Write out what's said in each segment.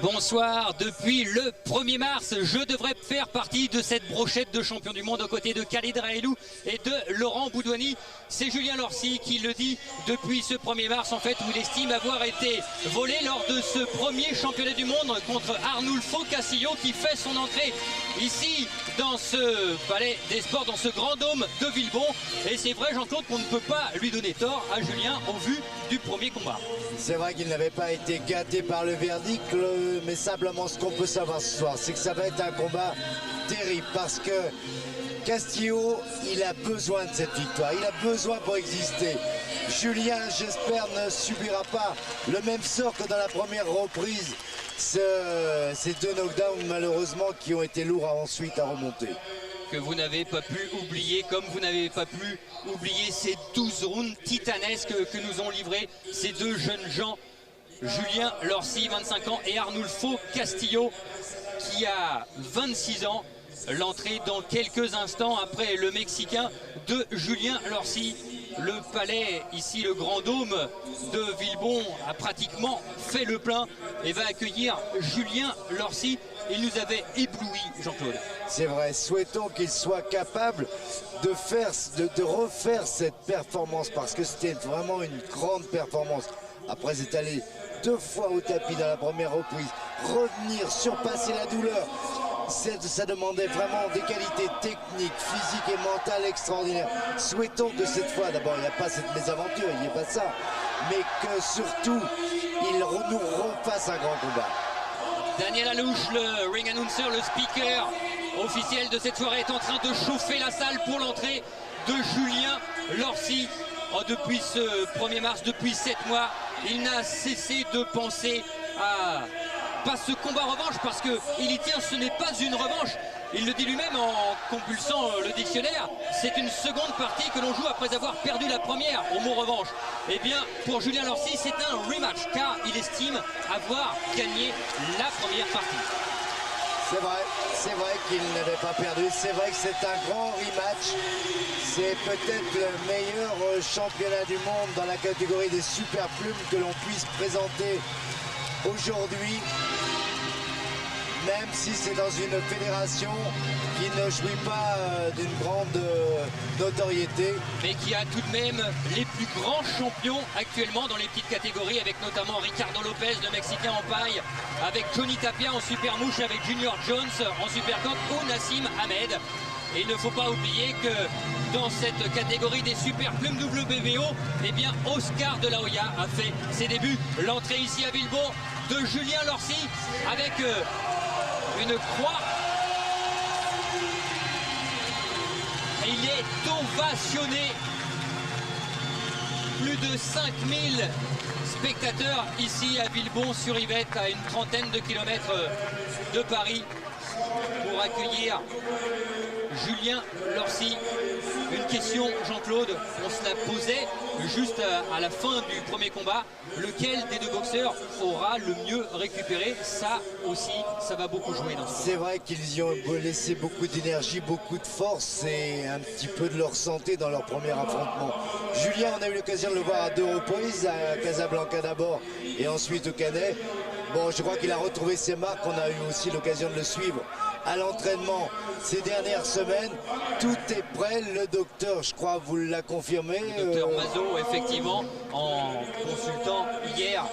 Bonsoir, depuis le 1er mars, je devrais faire partie de cette brochette de champion du monde aux côtés de Khalid Rahelou et de Laurent Boudouani. C'est Julien Lorcy qui le dit depuis ce 1er mars en fait, où il estime avoir été volé lors de ce premier championnat du monde contre Arnulfo Castillo qui fait son entrée ici dans ce palais des sports, dans ce grand dôme de Villebon. Et c'est vrai, Jean-Claude, qu'on ne peut pas lui donner tort à Julien au vu du premier combat. C'est vrai qu'il n'avait pas été gâté par le verdict, mais simplement ce qu'on peut savoir ce soir, c'est que ça va être un combat terrible parce que Castillo, il a besoin de cette victoire, il a besoin pour exister. Julien, j'espère, ne subira pas le même sort que dans la première reprise. Ces deux knockdowns, malheureusement, qui ont été lourds ensuite à remonter. Que vous n'avez pas pu oublier, comme vous n'avez pas pu oublier ces 12 rounds titanesques que nous ont livrés ces deux jeunes gens, Julien Lorcy, 25 ans, et Arnulfo Castillo, qui a 26 ans. L'entrée dans quelques instants après le Mexicain de Julien Lorcy. Le palais, ici le grand dôme de Villebon, a pratiquement fait le plein et va accueillir Julien Lorcy. Il nous avait ébloui, Jean-Claude. C'est vrai, souhaitons qu'il soit capable de refaire cette performance parce que c'était vraiment une grande performance. Après être allé 2 fois au tapis dans la première reprise, revenir, surpasser la douleur. Ça demandait vraiment des qualités techniques, physiques et mentales extraordinaires. Souhaitons que cette fois, d'abord, il n'y a pas cette mésaventure, il n'y a pas ça, mais que surtout, il nous refasse un grand combat. Daniel Alouche, le ring announcer, le speaker officiel de cette soirée, est en train de chauffer la salle pour l'entrée de Julien Lorcy. Oh, depuis ce 1er mars, depuis 7 mois, il n'a cessé de penser à pas ce combat revanche parce qu'il y tient, ce n'est pas une revanche. Il le dit lui-même en compulsant le dictionnaire. C'est une seconde partie que l'on joue après avoir perdu la première au mot revanche. Eh bien, pour Julien Lorcy, c'est un rematch car il estime avoir gagné la première partie. C'est vrai qu'il n'avait pas perdu. C'est vrai que c'est un grand rematch. C'est peut-être le meilleur championnat du monde dans la catégorie des super plumes que l'on puisse présenter aujourd'hui, même si c'est dans une fédération qui ne jouit pas d'une grande notoriété. Mais qui a tout de même les plus grands champions actuellement dans les petites catégories, avec notamment Ricardo Lopez, le Mexicain en paille, avec Johnny Tapia en super mouche, avec Junior Jones en super coq ou Nassim Ahmed. Et il ne faut pas oublier que dans cette catégorie des super plumes WBO, eh bien Oscar de la Hoya a fait ses débuts. L'entrée ici à Villebon de Julien Lorcy avec une croix. Et il est ovationné. Plus de 5000 spectateurs ici à Villebon sur Yvette, à une trentaine de kilomètres de Paris, pour accueillir Julien Lorcy. Une question, Jean-Claude, on se la posait juste à la fin du premier combat. Lequel des deux boxeurs aura le mieux récupéré? Ça aussi, ça va beaucoup jouer dans ce combat. C'est vrai qu'ils y ont laissé beaucoup d'énergie, beaucoup de force et un petit peu de leur santé dans leur premier affrontement. Julien, on a eu l'occasion de le voir à 2 reprises, à Casablanca d'abord et ensuite au Canet. Bon, je crois qu'il a retrouvé ses marques. On a eu aussi l'occasion de le suivre à l'entraînement ces dernières semaines. Tout est prêt. Le docteur, je crois, vous l'a confirmé. Le docteur Mazot, effectivement, en consultant hier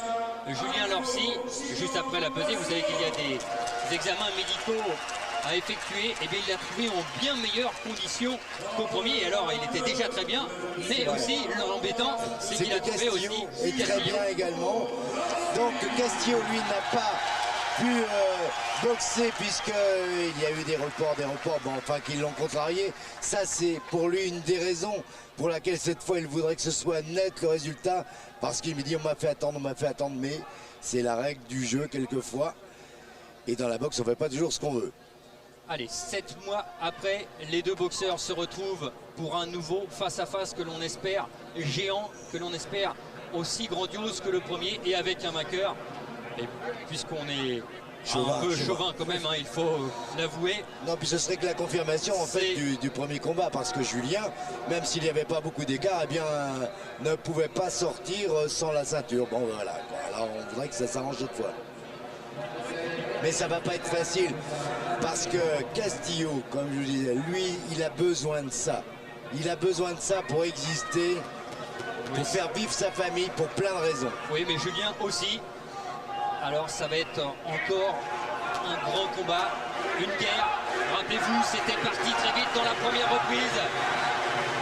Julien Lorcy, juste après la pesée, vous savez qu'il y a des examens médicaux à effectuer. Et bien, il l'a trouvé en bien meilleures conditions qu'au premier. Et alors, il était déjà très bien, mais aussi l'embêtant, c'est qu'il a trouvé aussi très bien également. Donc Castillo, lui, n'a pas pu boxer puisqu'il y a eu des reports, bon, enfin qui l'ont contrarié. Ça, c'est pour lui une des raisons pour laquelle cette fois il voudrait que ce soit net le résultat, parce qu'il me dit on m'a fait attendre, mais c'est la règle du jeu quelquefois. Et dans la boxe, on ne fait pas toujours ce qu'on veut. Allez, 7 mois après, les deux boxeurs se retrouvent pour un nouveau face-à-face que l'on espère géant, que l'on espère aussi grandiose que le premier, et avec un vainqueur. Et puisqu'on est un peu chauvin quand même, hein, il faut l'avouer. Non, puis ce serait que la confirmation en fait du premier combat, parce que Julien, même s'il n'y avait pas beaucoup d'écart, eh bien ne pouvait pas sortir sans la ceinture. Bon voilà, on voudrait que ça s'arrange cette fois. Mais ça va pas être facile parce que Castillo, comme je vous disais, lui, il a besoin de ça. Il a besoin de ça pour exister, pour faire vivre sa famille, pour plein de raisons. Oui, mais Julien aussi. Alors ça va être encore un grand combat, une guerre. Rappelez-vous, c'était parti très vite dans la première reprise.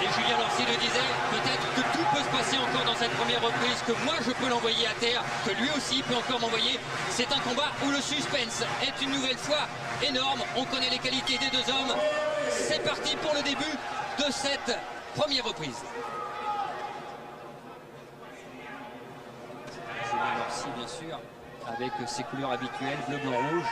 Et Julien Lorcy le disait, peut-être que tout peut se passer encore dans cette première reprise, que moi je peux l'envoyer à terre, que lui aussi peut encore m'envoyer. C'est un combat où le suspense est une nouvelle fois énorme. On connaît les qualités des deux hommes. C'est parti pour le début de cette première reprise. Julien Lorcy, bien sûr, avec ses couleurs habituelles, bleu, blanc, rouge.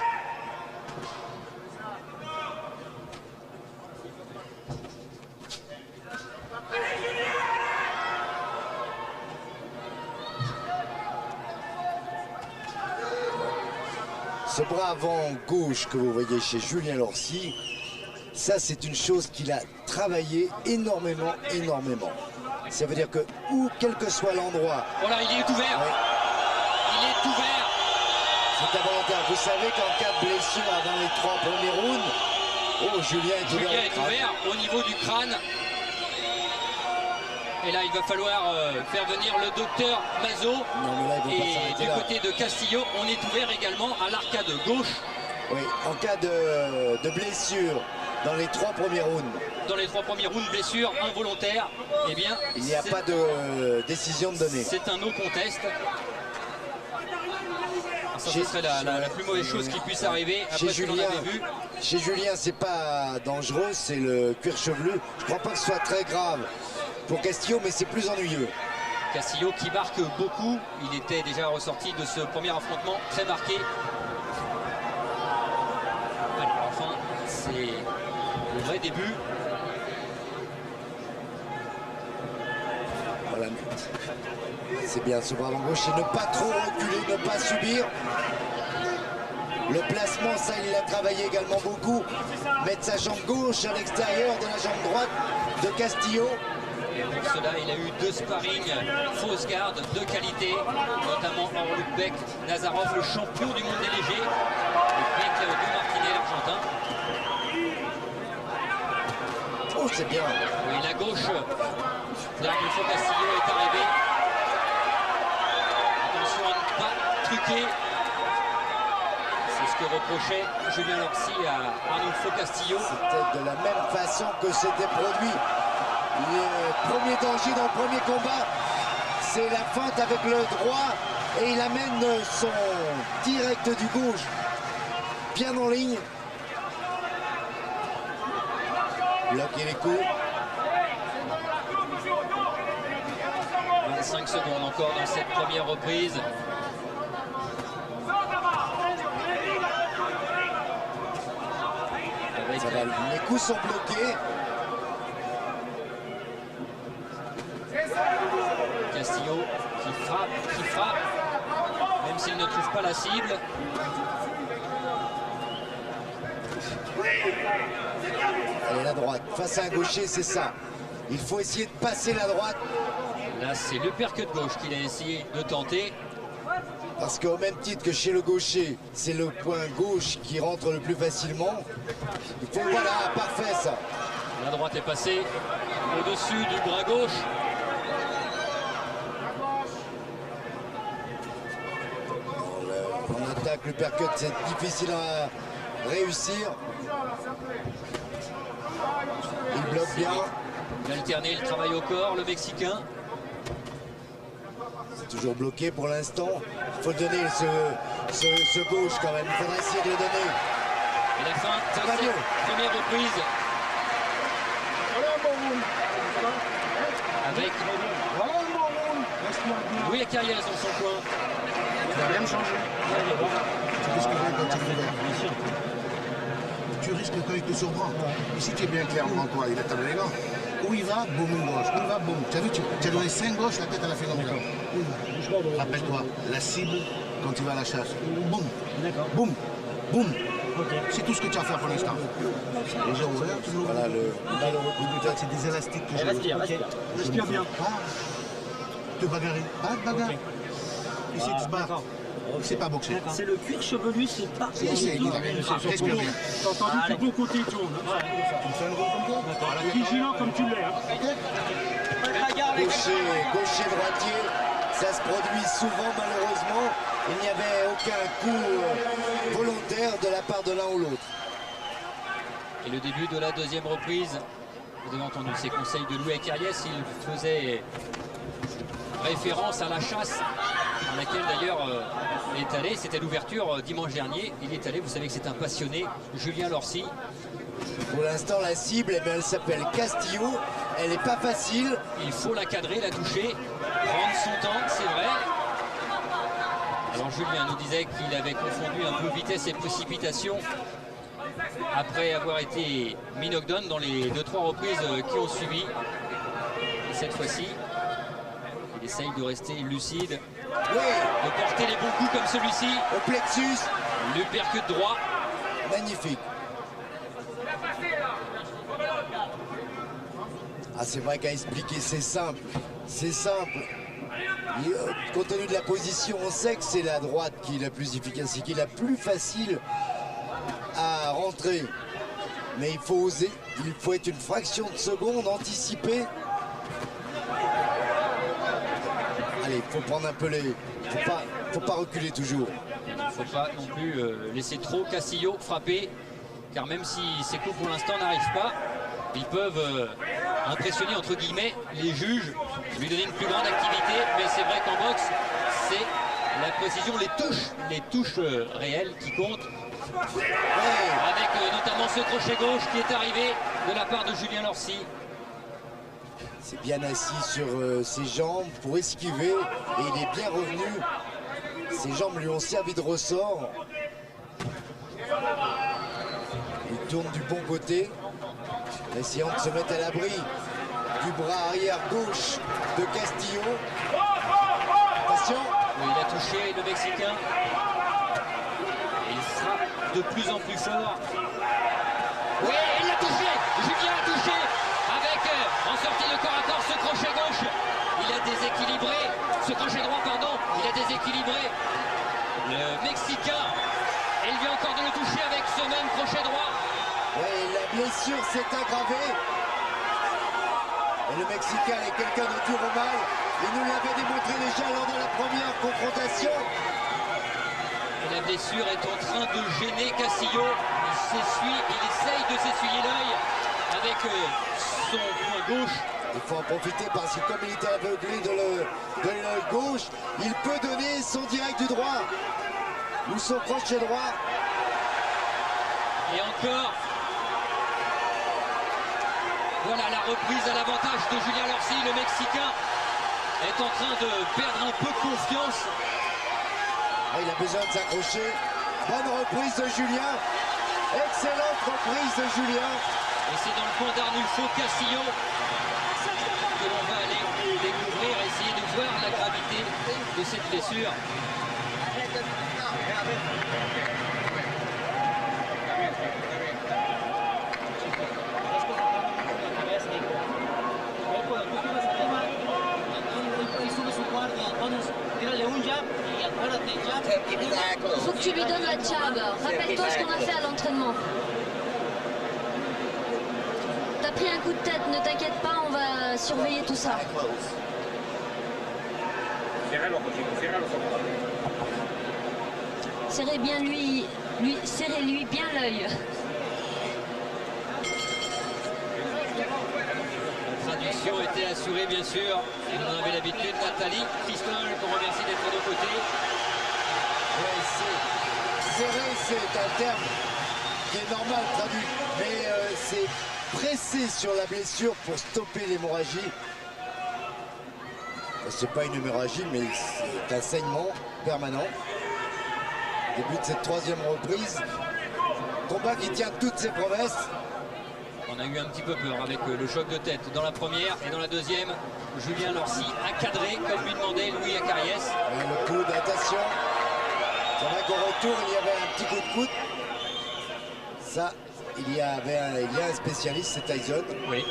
Ce bras avant gauche que vous voyez chez Julien Lorcy, ça c'est une chose qu'il a travaillé énormément. Ça veut dire que quel que soit l'endroit... Voilà, il est ouvert. Ouais. Il est ouvert. C'est involontaire. Vous savez qu'en cas de blessure avant les 3 premiers rounds, Julien est ouvert. Julien est ouvert au niveau du crâne. Et là, il va falloir faire venir le docteur Mazo. Non, mais là, il va pas s'arrêter du là. côté de Castillo, on est ouvert également à l'arcade gauche. Oui, en cas de blessure dans les 3 premiers rounds. Dans les 3 premiers rounds, blessure involontaire, eh bien, Il n'y a pas de décision de donner. c'est un no contest. Ça, ce serait la plus mauvaise chose qui puisse arriver après ce que l'on avait vu. Chez Julien, c'est pas dangereux, c'est le cuir chevelu. Je crois pas que ce soit très grave pour Castillo, mais c'est plus ennuyeux. Castillo qui marque beaucoup. Il était déjà ressorti de ce premier affrontement très marqué. Alors enfin, c'est le vrai début. Voilà. C'est bien ce bras avant gauche et ne pas trop reculer, ne pas subir. Le placement, ça il l'a travaillé également beaucoup. Mettre sa jambe gauche à l'extérieur de la jambe droite de Castillo. Et pour cela, il a eu 2 sparring fausse garde de qualité, notamment Orluk Beck, Nazarov, le champion du monde des légers, et Beck de Martinet, l'Argentin. Oh, c'est bien. Oui, la gauche, là, une fois Castillo est arrivé. Attention à ne pas truquer. C'est ce que reprochait Julien Lorcy à Arnulfo Castillo. C'était de la même façon que c'était produit. Le premier danger dans le premier combat, c'est la feinte avec le droit et il amène son direct du gauche bien en ligne. Bloquer les coups. 25 secondes encore dans cette première reprise. Avec Ça va, les coups sont bloqués. Castillo qui frappe, même s'il ne trouve pas la cible. Allez, la droite, face à un gaucher, c'est ça. Il faut essayer de passer la droite. Là, c'est l'uppercut gauche qu'il a essayé de tenter. Parce qu'au même titre que chez le gaucher, c'est le point gauche qui rentre le plus facilement. Il faut, voilà, parfait ça. La droite est passée au-dessus du bras gauche. En attaque, l'uppercut, c'est difficile à réussir. Il bloque bien. Il a alterné le travail au corps, le Mexicain. C'est toujours bloqué pour l'instant. Il faut donner ce gauche quand même. Il faudra essayer de le donner. Et la fin de Ça va mieux. cette première reprise. Avec Louis Acarias dans son coin. Ça n'a rien changé. Tu risques quand il te surprend. Ici, tu es bien clair devant toi. Il a tablé les gants. Où il va, boum, une gauche. Où il va, boum. Tu as vu, tu as donné 5 gauches, la tête à la fin comme ça. Rappelle-toi, la cible quand tu vas à la chasse. Boum. Boum. Boum. C'est tout ce que tu as à faire pour l'instant. Les gens ouverts, tu l'ouvres. Voilà le malheureux coup de tête. C'est des élastiques que j'ai. Respire bien. Pas de bagarrer. Pas de bagarre. Ici, tu te bats. C'est pas boxer. C'est le cuir chevelu, c'est pas... C'est respire bien. T'as entendu que bon côté tourne. Tu me fais un gros comme ça. Vigilant comme tu l'es. Gaucher, droitier, ça se produit souvent malheureusement. Il n'y avait aucun coup volontaire de la part de l'un ou l'autre. Et le début de la deuxième reprise, vous avez entendu ces conseils de Louis Acariès, il faisait référence à la chasse dans laquelle d'ailleurs il est allé, c'était l'ouverture dimanche dernier, il est allé, vous savez que c'est un passionné, Julien Lorcy. Pour l'instant la cible, eh bien, elle s'appelle Castillo, elle n'est pas facile. Il faut la cadrer, la toucher, prendre son temps, c'est vrai. Alors Julien nous disait qu'il avait confondu un peu vitesse et précipitation après avoir été mis knockdown dans les 2-3 reprises qui ont suivi. Et cette fois-ci, il essaye de rester lucide, Oui, de porter les bons coups comme celui-ci. au plexus, Le percute droit. magnifique. Ah, c'est vrai qu'à expliquer, c'est simple. C'est simple. Compte tenu de la position, on sait que c'est la droite qui est la plus efficace et qui est la plus facile à rentrer. Mais il faut oser, il faut être une fraction de seconde, anticiper. Allez, il faut prendre un peu les... Faut pas reculer toujours. Il ne faut pas non plus laisser trop Castillo frapper, car même si ces coups pour l'instant n'arrivent pas, ils peuvent impressionner entre guillemets les juges, lui donner une plus grande activité. Mais c'est vrai qu'en boxe, c'est la précision, les touches réelles qui comptent. Ouais. Avec notamment ce crochet gauche qui est arrivé de la part de Julien Lorcy. C'est bien assis sur ses jambes pour esquiver et il est bien revenu. Ses jambes lui ont servi de ressort. Il tourne du bon côté, essayant de se mettre à l'abri du bras arrière gauche de Castillo. Attention. Oui, il a touché le Mexicain. Et il frappe de plus en plus fort. Oui, il l'a touché. Julien a touché avec en sortie de corps à corps ce crochet gauche. Il a déséquilibré, ce crochet droit, pardon, il a déséquilibré le Mexicain. Et il vient encore de le toucher avec ce même crochet droit. Oui, la blessure s'est aggravée. Et le Mexicain est quelqu'un de dur au mal. Il nous l'avait démontré déjà lors de la première confrontation. Et la blessure est en train de gêner Castillo. Il essaye de s'essuyer l'œil avec son poing gauche. Il faut en profiter parce que comme il était aveuglé de l'œil gauche, il peut donner son direct du droit. Ou son crochet droit. Et encore. Voilà la reprise à l'avantage de Julien Lorcy. Le Mexicain est en train de perdre un peu confiance. Ah, il a besoin de s'accrocher. Bonne reprise de Julien. Excellente reprise de Julien. Et c'est dans le coin d'Arnulfo Castillo que l'on va aller découvrir, essayer de voir la gravité de cette blessure. Il faut que tu lui donnes la tchab. Rappelle-toi ce qu'on a fait à l'entraînement. T'as pris un coup de tête, ne t'inquiète pas, on va surveiller tout ça. Serrez bien serrez-lui bien l'œil. La traduction était assurée bien sûr. Et vous en avez l'habitude, Nathalie Christol, qu'on remercie d'être de nos côtés. Ouais, serré, c'est un terme qui est normal traduit. Mais c'est presser sur la blessure pour stopper l'hémorragie. C'est pas une hémorragie, mais c'est un saignement permanent. Début de cette troisième reprise. Combat qui tient toutes ses promesses. On a eu un petit peu peur avec le choc de tête dans la première et dans la deuxième. Julien Lorcy a cadré comme lui demandait Louis Acariès. Le coude, attention. C'est vrai qu'au retour, il y avait un petit coup de coude. Ça, il y a un spécialiste, c'est Tyson. Oui.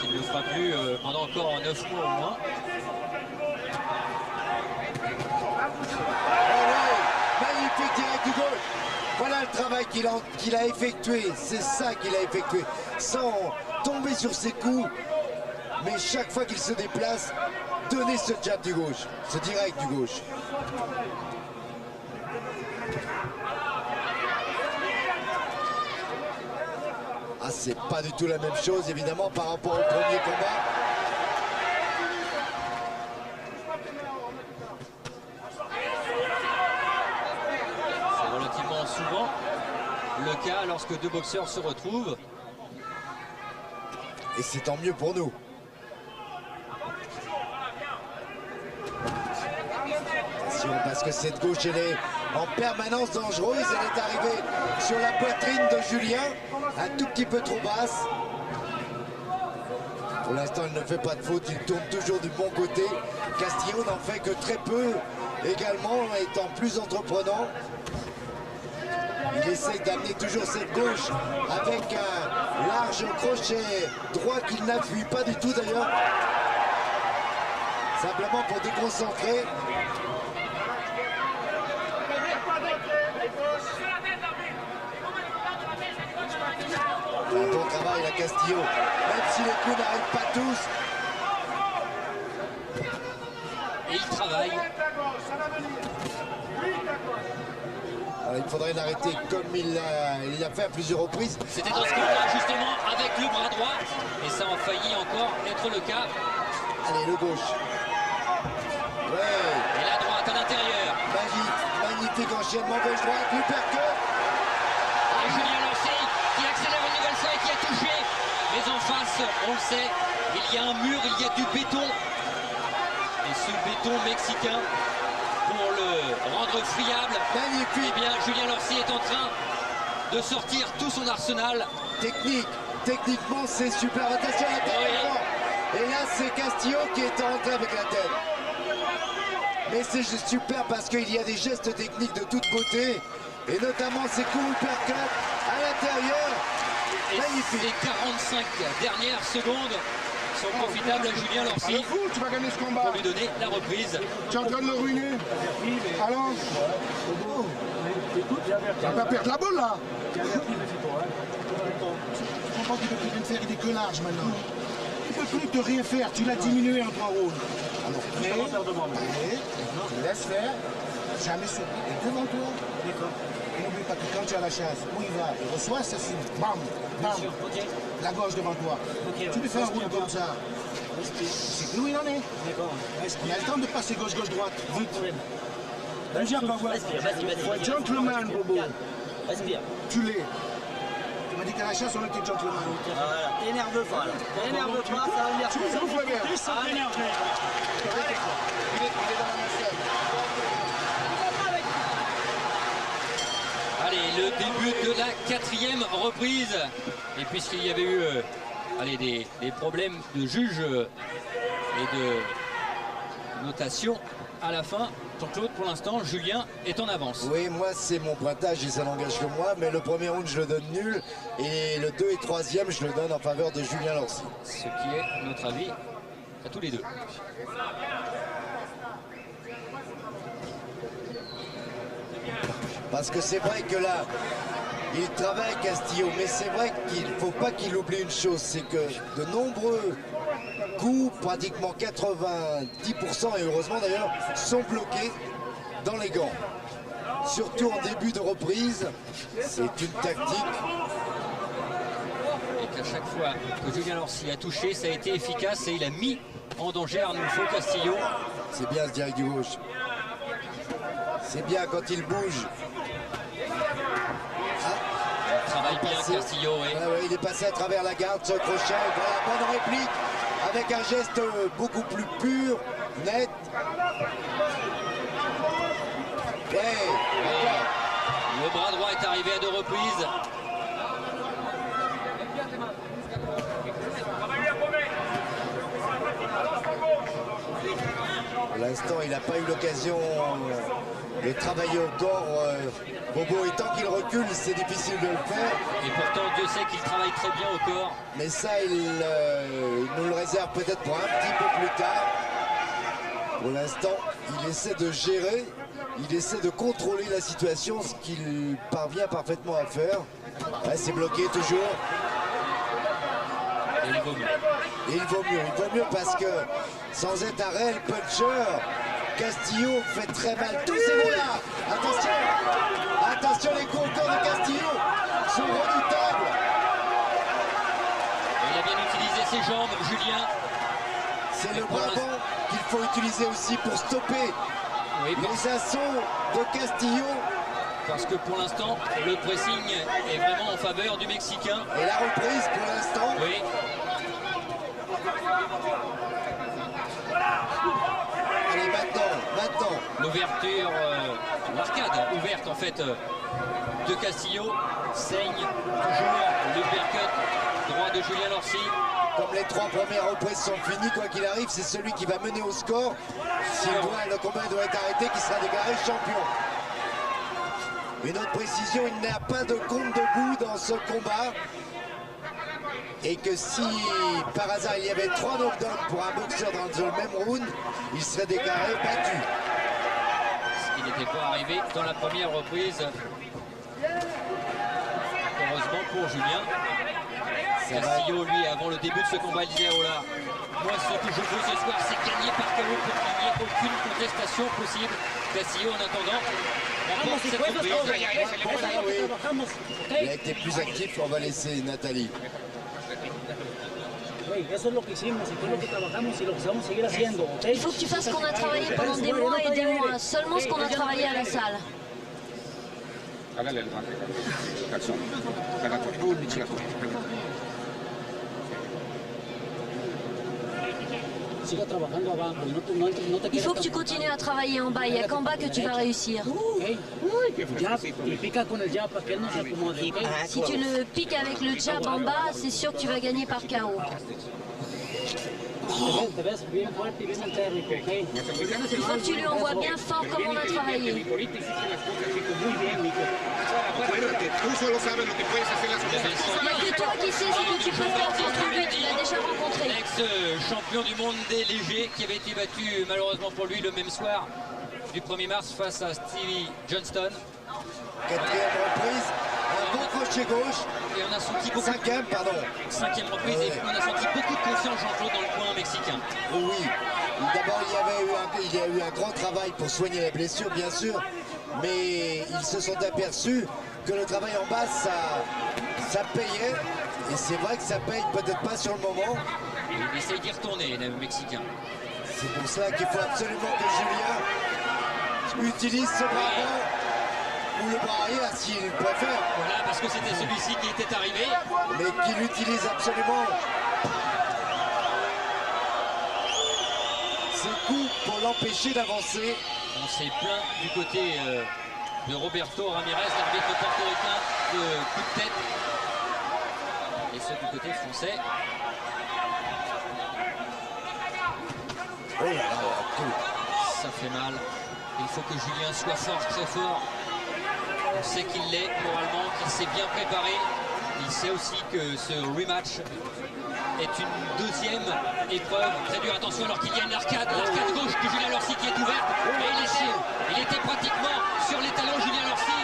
Il ne le fera plus pendant encore 9 mois au moins. magnifique direct du gauche. Voilà le travail qu'il a effectué. C'est ça qu'il a effectué. Sans tomber sur ses coups. Mais chaque fois qu'il se déplace, donner ce jab du gauche. Ce direct du gauche. Ah, c'est pas du tout la même chose, évidemment, par rapport au premier combat. C'est relativement souvent le cas lorsque deux boxeurs se retrouvent. Et c'est tant mieux pour nous. Attention, parce que cette gauche, elle est en permanence dangereuse. Elle est arrivée sur la poitrine de Julien, un tout petit peu trop basse. Pour l'instant, il ne fait pas de faute, il tourne toujours du bon côté. Castillo n'en fait que très peu, également, étant plus entreprenant. Il essaie d'amener toujours cette gauche avec un large crochet droit qu'il n'appuie pas du tout d'ailleurs. Simplement pour déconcentrer. Un bon travail à Castillo, même si les coups n'arrivent pas tous. Et il travaille. Alors, il faudrait l'arrêter comme il l'a fait à plusieurs reprises. C'était dans ce coup-là, justement, avec le bras droit. Et ça a failli encore être le cas. Allez, le gauche. Ouais. Et la droite à l'intérieur. Magnifique enchaînement gauche-droite, l'uppercut. Et Julien Lorcy qui accélère une nouvelle fois et qui a touché. Mais en face, on le sait, il y a un mur, il y a du béton. Et ce béton mexicain, pour le rendre friable, Magnifique. eh bien, Julien Lorcy est en train de sortir tout son arsenal. Techniquement, c'est super. Attention à la tête. Oui. Et là, c'est Castillo qui est rentré avec la tête. Mais c'est juste super parce qu'il y a des gestes techniques de toute beauté. Et notamment ces coups uppercut à l'intérieur. Et Magnifique. les 45 dernières secondes sont profitables à Julien Lorcy Le fou, tu vas gagner ce combat. pour lui donner la reprise. Tu es en train de le ruiner. Alors, tu vas pas perdre la balle là. Tu comprends qu'il peut plus rien faire, il est que large maintenant. Il peut plus te rien faire, tu l'as diminué en 3 rounds. Alors, laisse faire, jamais sur et devant toi. D'accord. Et n'oublie pas que quand tu as la chasse, où il va, il reçoit ceci, bam, bam, la gauche devant toi. Tu lui fais un round comme ça. C'est où il en est. D'accord. Il a le temps de passer gauche-gauche-droite. Respire, Faut être gentleman, Bobo. Respire. Tu l'es. Tu m'as dit qu'à la chasse, on était gentleman. Voilà. T'énerve pas, là. T'énerve pas, ça va venir. Tu souffles bien. Plus sans t'énerver. Il est dans la nacelle. Allez, le début de la 4e reprise. Et puisqu'il y avait eu des problèmes de juge et de notation à la fin, Jean-Claude, pour l'instant, Julien est en avance. Oui, moi, c'est mon pointage et ça n'engage que moi. Mais le premier round, je le donne nul. Et le 2 et 3e, je le donne en faveur de Julien Lorcy. Ce qui est notre avis à tous les deux. Parce que c'est vrai que là, il travaille Castillo. Mais c'est vrai qu'il ne faut pas qu'il oublie une chose. C'est que de nombreux coups, pratiquement 90%, et heureusement d'ailleurs, sont bloqués dans les gants. Surtout en début de reprise, c'est une tactique. Et qu'à chaque fois que Julien Lorcy a touché, ça a été efficace et il a mis en danger Arnulfo Castillo. C'est bien ce direct du gauche. C'est bien quand il bouge. Il travaille bien Castillo, oui. Ah ouais, il est passé à travers la garde, ce crochet. Voilà, bonne réplique. Avec un geste beaucoup plus pur, net. Ouais. Le bras droit est arrivé à 2 reprises. Pour l'instant, il n'a pas eu l'occasion de travailler au corps. Bobo, et tant qu'il recule, c'est difficile de le faire. Et pourtant, Dieu sait qu'il travaille très bien au corps. Mais ça, il nous le réserve peut-être pour un petit peu plus tard. Pour l'instant, il essaie de gérer Il essaie de contrôler la situation, ce qu'il parvient parfaitement à faire. Ouais, c'est bloqué toujours. Et il vaut mieux. Et il vaut mieux parce que sans être un réel puncher, Castillo fait très mal tous ces mots-là. Attention, les coups au corps de Castillo sont redoutables. Il a bien utilisé ses jambes, Julien. C'est le bras avant qu'il faut utiliser aussi pour stopper les assauts de Castillo. Parce que pour l'instant, le pressing est vraiment en faveur du Mexicain. Et la reprise pour l'instant. Oui. Allez, maintenant. L'ouverture, l'arcade ouverte en fait de Castillo. Saigne toujours l'uppercut droit de Julien Lorcy. Comme les 3 premières reprises sont finies, quoi qu'il arrive, c'est celui qui va mener au score. Si le combat doit être arrêté, qui sera déclaré champion. Une autre précision, il n'y a pas de compte debout dans ce combat. Et que si par hasard il y avait 3 knockdowns pour un boxeur dans le même round, il serait déclaré battu. Ce qui n'était pas arrivé dans la première reprise. Heureusement pour Julien. Castillo, lui, avant le début de ce combat, il disait oh là, moi ce que je veux ce soir, c'est gagner par KO pour qu'il n'y ait aucune contestation possible. Castillo, en attendant, remporte cette reprise. Il a été plus actif, on va laisser Nathalie. Il faut que tu fasses ce qu'on a travaillé pendant des mois et des mois, seulement ce qu'on a travaillé à la salle. Il faut que tu continues à travailler en bas, il n'y a qu'en bas que tu vas réussir. Si tu le piques avec le jab en bas, c'est sûr que tu vas gagner par KO. Il faut que tu lui envoies bien fort comme on a travaillé. Il n'y a que toi qui sais ce que tu peux faire contre lui, tu l'as déjà rencontré. L'ex-champion du monde des légers qui avait été battu malheureusement pour lui le même soir du 1er mars face à Stevie Johnston. 4e reprise, un bon crochet gauche. Et on a senti beaucoup. 5e reprise et on a senti beaucoup de confiance Jean-Claude dans le coin mexicain. Oui, d'abord il y a eu un grand travail pour soigner la blessure bien sûr, mais ils se sont aperçus que le travail en bas ça payait, et c'est vrai que ça paye peut-être pas sur le moment. Il essaye d'y retourner le Mexicain. C'est pour ça qu'il faut absolument que Julien utilise ce bras avant ou le bras arrière s'il préfère. Voilà, parce que c'était celui-ci qui était arrivé. Mais qu'il utilise absolument ses coups pour l'empêcher d'avancer. On s'est plaint du côté de Roberto Ramirez, l'arbitre portoricain, de coup de tête. Et ceux du côté français. Oh là là, ça fait mal. Il faut que Julien soit fort, très fort. On sait qu'il l'est moralement, qu'il s'est bien préparé. Il sait aussi que ce rematch est une deuxième épreuve très dure. Attention alors qu'il y a une l'arcade gauche de Julien Lorcy qui est ouverte. Et il était pratiquement sur les talons, Julien Lorcy.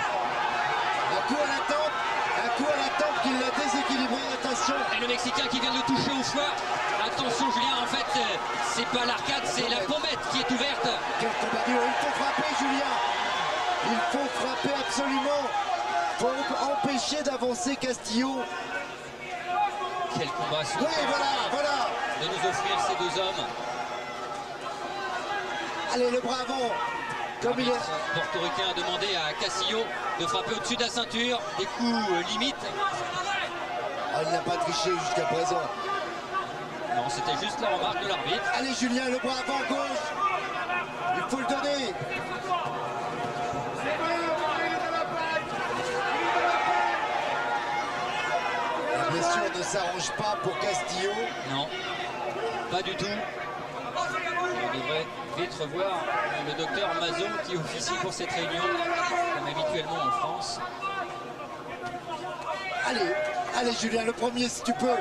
Un coup à la tempe qui l'a déséquilibré, attention. Et le Mexicain qui vient de le toucher au foie. Attention Julien, en fait, c'est pas l'arcade, c'est la pommette qui est ouverte. Quel combat dur, il faut frapper Julien. Il faut frapper absolument pour empêcher d'avancer Castillo. Quel combat super. Oui, voilà. De nous offrir ces deux hommes. Allez, le bras avant. Comme il est. Portoricain a demandé à Castillo de frapper au-dessus de la ceinture. Des coups limites. Oh, il n'a pas triché jusqu'à présent. Non, c'était juste la remarque de l'arbitre. Allez Julien, le bras avant gauche. Il faut le donner. La blessure ne s'arrange pas pour Castillo. Non, pas du tout. On devrait vite revoir le docteur Mazot qui officie pour cette réunion, comme habituellement en France. Allez Julien, le premier si tu peux.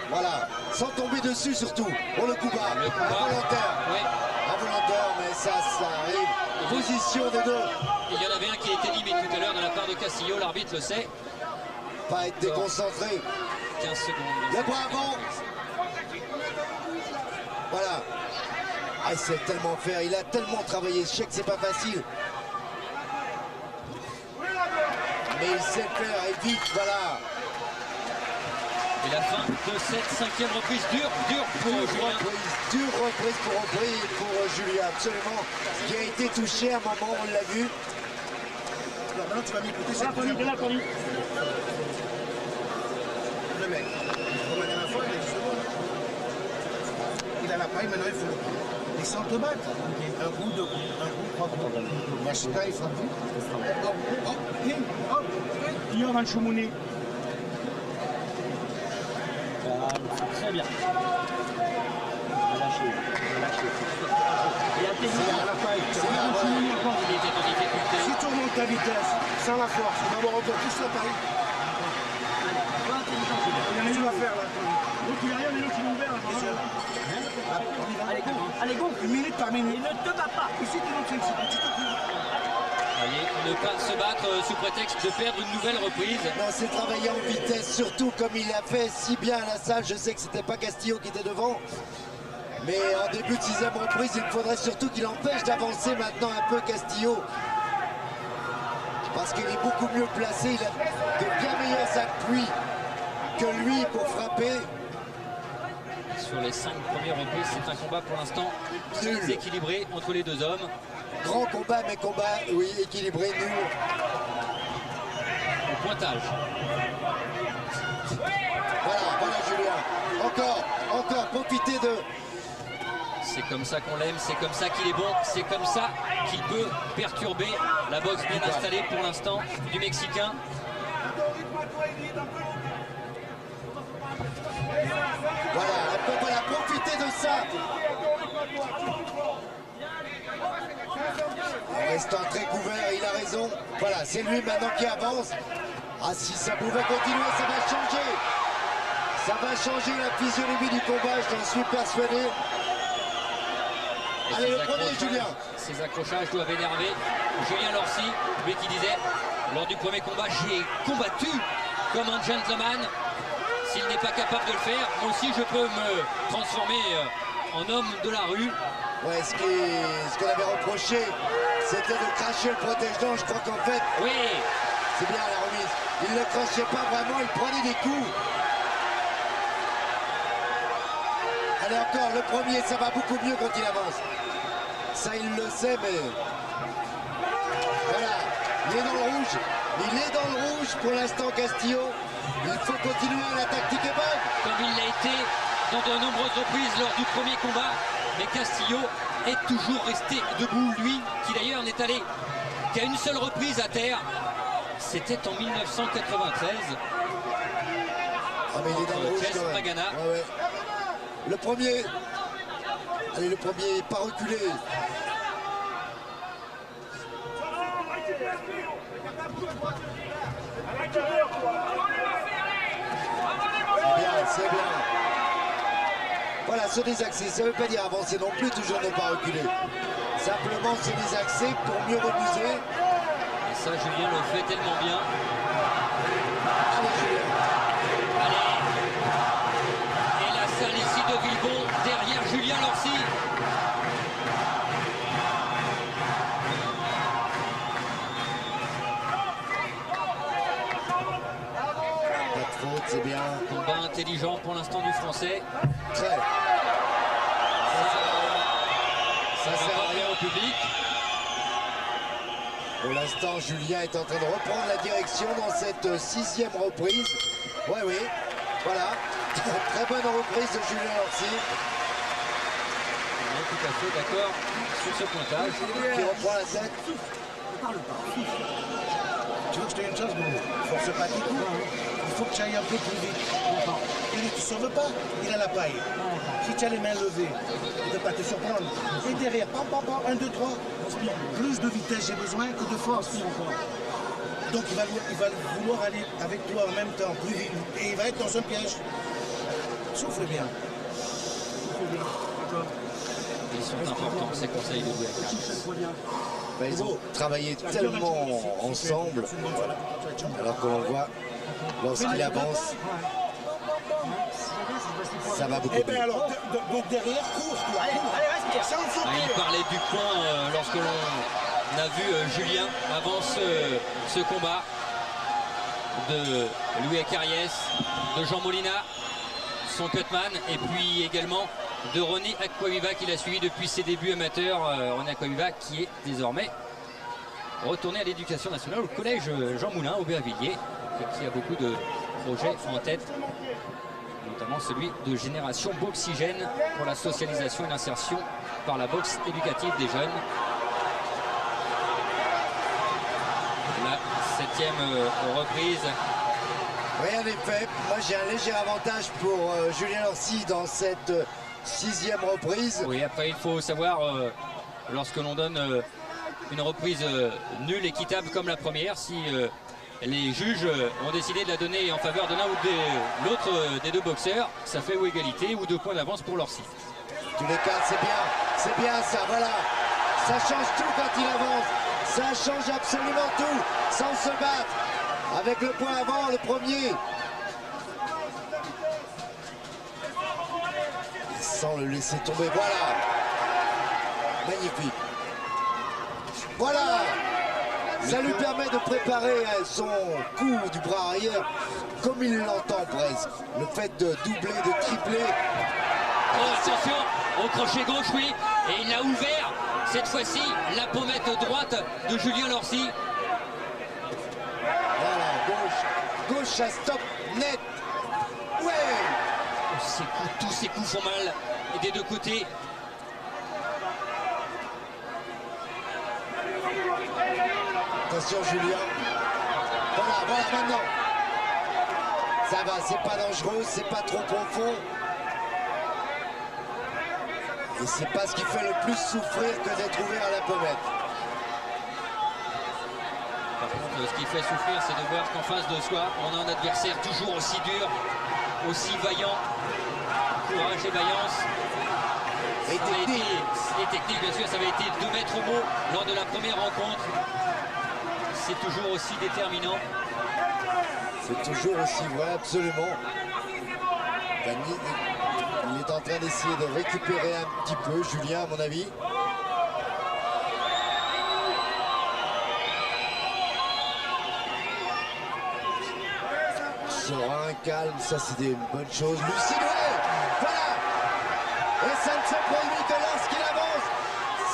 Voilà, sans tomber dessus surtout. Pour le coup bas, Le coup bas. involontaire. Ouais. position des deux. Il y en avait un qui était limé tout à l'heure de la part de Castillo, l'arbitre le sait. Pas être déconcentré. 15 secondes. Le bras avant. Voilà. Ah, il sait tellement faire, il a tellement travaillé. Je sais que c'est pas facile. Mais il sait le faire et vite, voilà. Et la fin de cette 5e reprise, dure pour Julien. Dure reprise pour Julien, absolument. Qui a été touché à un moment, on l'a vu. Alors maintenant tu vas m'écouter, c'est plus important. Le mec, comme la dernière fois, il est justement. Il a la paille, maintenant il faut le prendre. Et sans te battre. Un coup, deux coups, un coup, trois coups. Machina, il frappe vite. Il y en a le Choumouni. Très bien. Relâchez. Et atterrissez à la paille. Il était en difficulté. Si tu remontes ta vitesse, sans la force, tu vas avoir encore plus la taille. Qu'est-ce que tu vas faire là? L'autre il a rien, mais l'autre il est ouvert. Allez, go. Une minute par minute. Et ne te bats pas. Ici, tu montes ici. Tu t'appuies. Voyez, ne pas se battre sous prétexte de perdre une nouvelle reprise. Non, c'est travailler en vitesse, surtout comme il a fait si bien à la salle. Je sais que c'était pas Castillo qui était devant. Mais en début de 6e reprise, il faudrait surtout qu'il empêche d'avancer maintenant un peu Castillo. Parce qu'il est beaucoup mieux placé, il a de bien meilleurs appuis que lui pour frapper. Sur les 5 premières reprises, c'est un combat pour l'instant très équilibré entre les deux hommes. Grand combat, mais combat, oui, équilibré, nul. Au pointage. Voilà Julien. Encore, profiter de... C'est comme ça qu'on l'aime, c'est comme ça qu'il est bon, c'est comme ça qu'il peut perturber la boxe bien installée pour l'instant du Mexicain. Voilà, profiter de ça. En restant très couvert, il a raison. Voilà, c'est lui maintenant qui avance. Ah, si ça pouvait continuer, ça va changer. Ça va changer la physionomie du combat, j'en suis persuadé. Et allez, le premier, Julien. Ces accrochages doivent énerver Julien Lorcy, lui qui disait lors du premier combat, j'ai combattu comme un gentleman. S'il n'est pas capable de le faire, moi aussi je peux me transformer en homme de la rue. Ouais, ce qu'on avait reproché, c'était de cracher le protège-dents. Je crois qu'en fait, oui, c'est bien la remise. Il ne crachait pas vraiment, il prenait des coups. Allez, encore, le premier, ça va beaucoup mieux quand il avance. Ça, il le sait, mais... Voilà, il est dans le rouge. Il est dans le rouge pour l'instant, Castillo. Il faut continuer, la tactique est bonne. Comme il l'a été dans de nombreuses reprises lors du premier combat. Mais Castillo est toujours resté debout, lui, qui d'ailleurs n'est allé qu'à une seule reprise à terre. C'était en 1993. Ah, mais il est dans le rouge quand même. Pagana. Ouais. Le premier. Allez, le premier, pas reculé. C'est bien. Voilà, se désaxer, ça ne veut pas dire avancer non plus, toujours ne pas reculer. Simplement se désaxer pour mieux remuser. Et ça, Julien le fait tellement bien. Allez, Julien. Allez. Et la salle ici de Villebon, derrière Julien Lorcy. Pas de faute, c'est bien. Combat intelligent pour l'instant du Français. Très. Ça sert à rien au public. Pour l'instant, Julien est en train de reprendre la direction dans cette 6e reprise. Oui. Voilà. Très bonne reprise de Julien Lorcy. On est tout à fait d'accord sur ce pointage. Qui reprend la tête. Tu veux que je te dise une chose, Bruno? Force pas tes coups. Il faut que tu ailles un peu plus vite. Il ne te sauve pas, il a la paille. Si tu as les mains levées, il ne peut pas te surprendre. Et derrière, 1, 2, 3. Plus de vitesse j'ai besoin que de force. Donc il va vouloir aller avec toi en même temps, plus vite. Et il va être dans un piège. Souffle bien. Ils sont importants, ces conseils de Louis Acariès. Ben, ils ont travaillé tellement ensemble, alors qu'on voit, lorsqu'il avance, ça va beaucoup mieux. Donc derrière, cours, toi. Allez, sans sauter. Il parlait du point lorsque l'on a vu Julien avant ce combat de Louis Acariès, de Jean Molina, son cutman, et puis également de Ronnie Akwaviva qui l'a suivi depuis ses débuts amateurs. Ronnie Akwaviva qui est désormais retourné à l'éducation nationale au collège Jean Moulin, Aubervilliers, et qui a beaucoup de projets en tête, notamment celui de Génération Boxygène pour la socialisation et l'insertion par la boxe éducative des jeunes. La 7e reprise. Rien n'est fait. Moi, j'ai un léger avantage pour Julien Lorcy dans cette 6e reprise. Oui, après, il faut savoir, lorsque l'on donne une reprise nulle, équitable comme la première, si les juges ont décidé de la donner en faveur de l'un ou de l'autre des deux boxeurs, ça fait ou égalité ou 2 points d'avance pour Lorcy. Tous les cas, c'est bien ça, voilà. Ça change tout quand il avance. Ça change absolument tout, sans se battre. Avec le point avant, le premier. Sans le laisser tomber, voilà. Magnifique. Voilà. Ça lui permet de préparer son coup du bras arrière comme il l'entend presque. Le fait de doubler, de tripler. Oh, attention, au crochet gauche, oui. Et il a ouvert, cette fois-ci, la pommette droite de Julien Lorcy. Voilà, gauche à stop, net. Ouais. Tous ces coups font mal, et des deux côtés. Attention Julien. Voilà maintenant. Ça va, c'est pas dangereux, c'est pas trop profond. Et c'est pas ce qui fait le plus souffrir que d'être ouvert à la pommette. Par contre, ce qui fait souffrir, c'est de voir qu'en face de soi, on a un adversaire toujours aussi dur, aussi vaillant. Courage et vaillance. Et technique, bien sûr, ça avait été 2 mètres au mot lors de la première rencontre. C'est toujours aussi déterminant. C'est toujours aussi vrai, absolument. Dany, il est en train d'essayer de récupérer un petit peu, Julien, à mon avis. Serein, calme, ça c'est des bonnes choses. Lucide, ouais, voilà. Et ça ne se produit que lorsqu'il avance.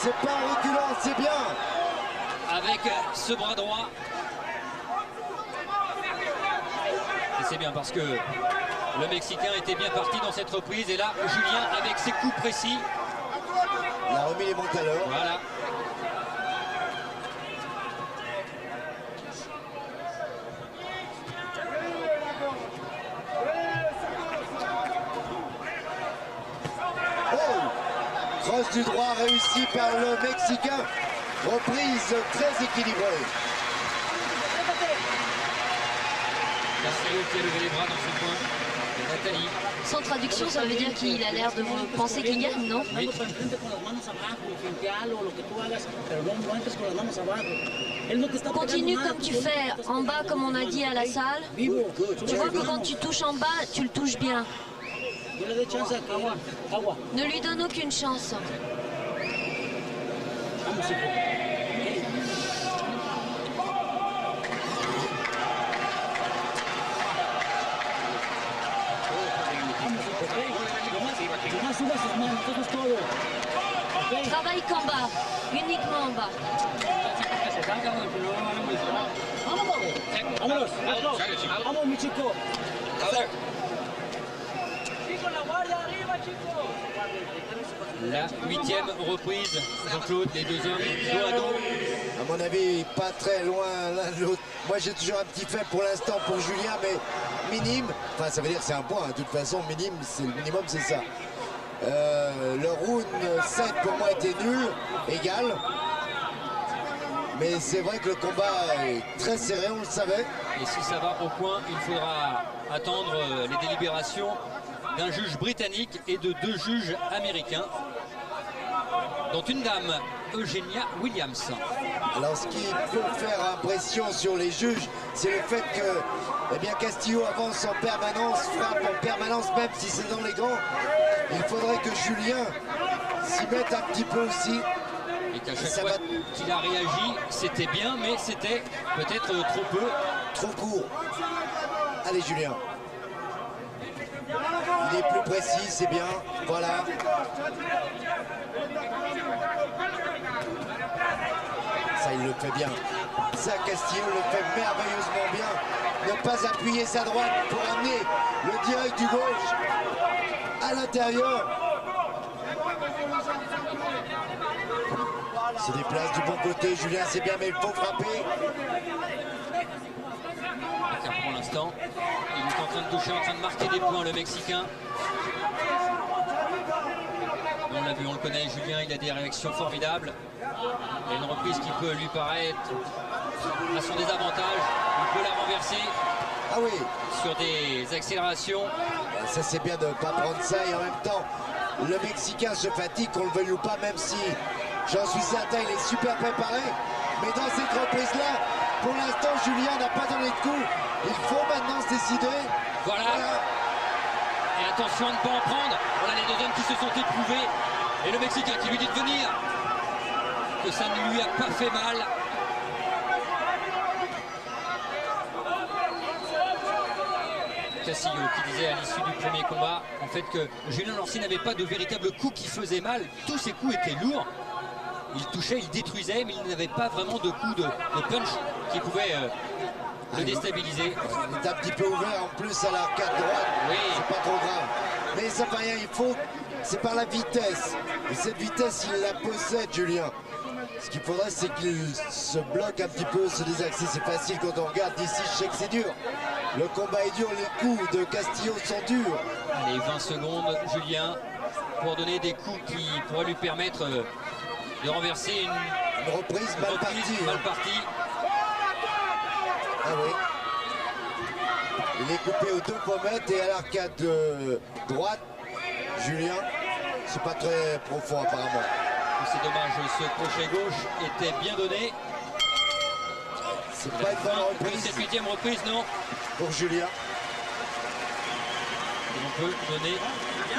C'est pas en reculant, c'est bien. Avec ce bras droit. Et c'est bien parce que le Mexicain était bien parti dans cette reprise. Et là, Julien, avec ses coups précis. Il a remis les bons talons. Voilà. Crosse du droit réussi par le Mexicain. Reprise très équilibrée. Castillo qui a levé les bras dans son coin. Et Nathalie. Sans traduction, ça veut dire qu'il a l'air de penser qu'il gagne, non? Oui. Continue comme tu fais en bas, comme on a dit à la salle. Tu vois que quand tu touches en bas, tu le touches bien. Ne lui donne aucune chance. Travaille qu'en bas, uniquement en bas. La 8e reprise, Jean-Claude, les deux hommes dos à dos. À mon avis, pas très loin l'un de l'autre. Moi, j'ai toujours un petit fait pour l'instant pour Julien, mais minime. Enfin, ça veut dire que c'est un point. De toute façon, minime, c'est le minimum, c'est ça. Le round 7 pour moi était nul, égal. Mais c'est vrai que le combat est très serré, on le savait. Et si ça va au point, il faudra attendre les délibérations d'un juge britannique et de 2 juges américains. dont une dame, Eugenia Williams. Alors ce qui peut faire impression sur les juges, c'est le fait que eh bien, Castillo avance en permanence, frappe en permanence, même si c'est dans les gants. Il faudrait que Julien s'y mette un petit peu aussi. Et qu'à chaque fois qu'il a réagi, c'était bien, mais c'était peut-être trop peu. Trop court. Allez Julien. Il est plus précis, c'est bien. Voilà. Ça, il le fait bien. Ça, Castillo le fait merveilleusement bien. Ne pas appuyer sa droite pour amener le direct du gauche à l'intérieur. Se déplace du bon côté. Julien, c'est bien, mais il faut frapper. Car pour l'instant, il est en train de toucher, en train de marquer des points, le Mexicain. On l'a vu, on le connaît, Julien, il a des réactions formidables. Il y a une reprise qui peut lui paraître à son désavantage. Il peut la renverser. Ah oui. Sur des accélérations. Ça, c'est bien de ne pas prendre ça. Et en même temps, le Mexicain se fatigue, qu'on le veuille ou pas, même si j'en suis certain, il est super préparé. Mais dans cette reprise-là, pour l'instant, Julien n'a pas donné de coup. Il faut maintenant se décider. Voilà. Et attention à ne pas en prendre. Voilà les deux hommes qui se sont éprouvés. Et le Mexicain qui lui dit de venir. Que ça ne lui a pas fait mal. Castillo qui disait à l'issue du premier combat en fait que Julien Lorcy n'avait pas de véritable coup qui faisait mal. Tous ses coups étaient lourds. Il touchait, il détruisait, mais il n'avait pas vraiment de coup de punch qui pouvait le déstabiliser. Il est un petit peu ouvert en plus à l'arcade droite. Oui. C'est pas trop grave. Mais ça fait rien, il faut. C'est par la vitesse. Et cette vitesse, il la possède, Julien. Ce qu'il faudrait, c'est qu'il se bloque un petit peu, se désaxe. C'est facile quand on regarde d'ici, je sais que c'est dur. Le combat est dur, les coups de Castillo sont durs. Allez, 20 secondes, Julien, pour donner des coups qui pourraient lui permettre de renverser une reprise mal partie. Ah oui. Il est coupé aux deux pommettes et à l'arcade droite, Julien, c'est pas très profond apparemment. C'est dommage, ce crochet gauche était bien donné. C'est pas une bonne reprise. Cette 8e reprise, non. Pour Julien. Et on peut donner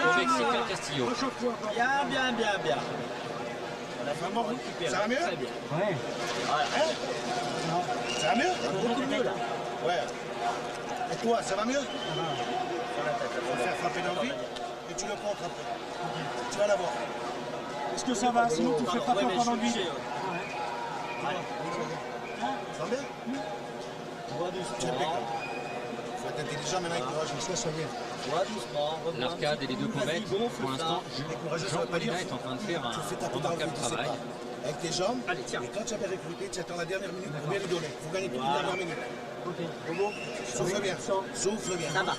au Mexicain Castillo. Bien. On a vraiment récupéré. Ça va mieux? Très bien. Ouais. Ça va mieux? Beaucoup mieux là. Ouais. Et toi, ça va mieux? Faut le faire frapper dans le vide et tu le contres après. Tu vas l'avoir. Est-ce que ça va? Sinon, tu fais pas peur pendant le vide. Ça va bien? Tu es impeccable. Faut être intelligent maintenant avec courage, je laisse soigner. L'arcade et les deux pommettes, pour l'instant, Jean Paulina est en train de faire un remarquable travail. Avec tes jambes, allez, tiens. Et quand tu as bien recruté, tu attends la dernière minute pour bien lui donner. Il faut gagner toute la dernière minute. Ok. Souffle bien. Souffle bien. Ça va.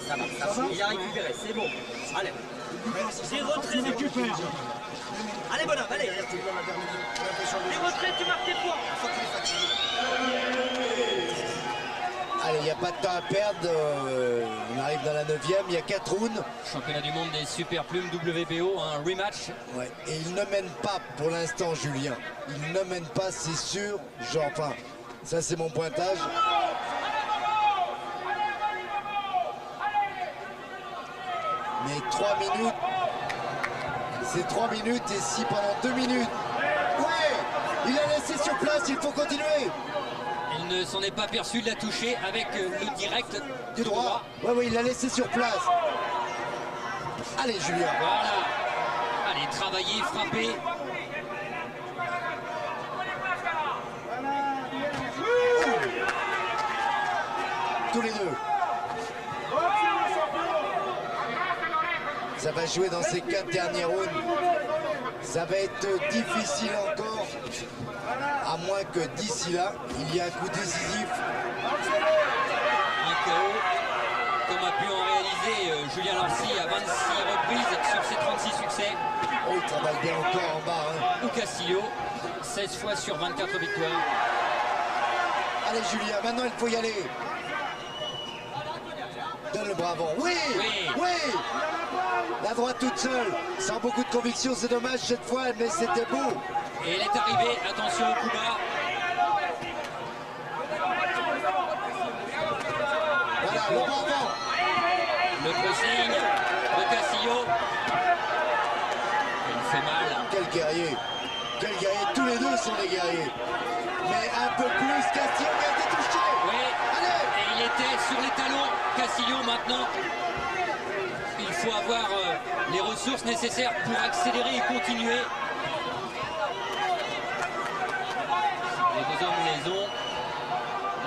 Il a récupéré, c'est bon. Allez. Des retraits, récupère. Allez, bonhomme, allez. Des retraits, tu marques tes points. Allez, il n'y a pas de temps à perdre. On arrive dans la 9e, il y a 4 rounds. Championnat du monde des super plumes WBO, un rematch. Ouais. Et il ne mène pas pour l'instant, Julien. Il ne mène pas, c'est sûr. Genre, enfin, ça c'est mon pointage. Mais 3 minutes, c'est 3 minutes et si pendant 2 minutes, ouais, il a laissé sur place, il faut continuer. Il ne s'en est pas perçu de la toucher avec le direct Du droit. Ouais, il l'a laissé sur place. Allez, Julien. Voilà. Allez, travailler, frapper. Tous les deux. Ça va jouer dans ces 4 derniers rounds. Ça va être difficile encore. À moins que d'ici là, il y ait un coup décisif. Un KO, comme a pu en réaliser Julien Lorcy à 26 reprises sur ses 36 succès. Oh, il travaille bien encore en bas. Hein. Ou Castillo, 16 fois sur 24 victoires. Allez Julien, maintenant il faut y aller. Donne le bras avant. Oui, Oui. oui. La droite toute seule, sans beaucoup de conviction, c'est dommage cette fois, mais c'était beau. Et elle est arrivée, attention au coup bas. Voilà, le bras avant. Le pressing de Castillo. Il fait mal. Quel guerrier. Quel guerrier. Tous les deux sont des guerriers. Mais un peu plus, Castillo qui a été touché. Oui. Allez. Et il était sur les talons. Castillo maintenant. Il faut avoir les ressources nécessaires pour accélérer et continuer. Les deux hommes les ont.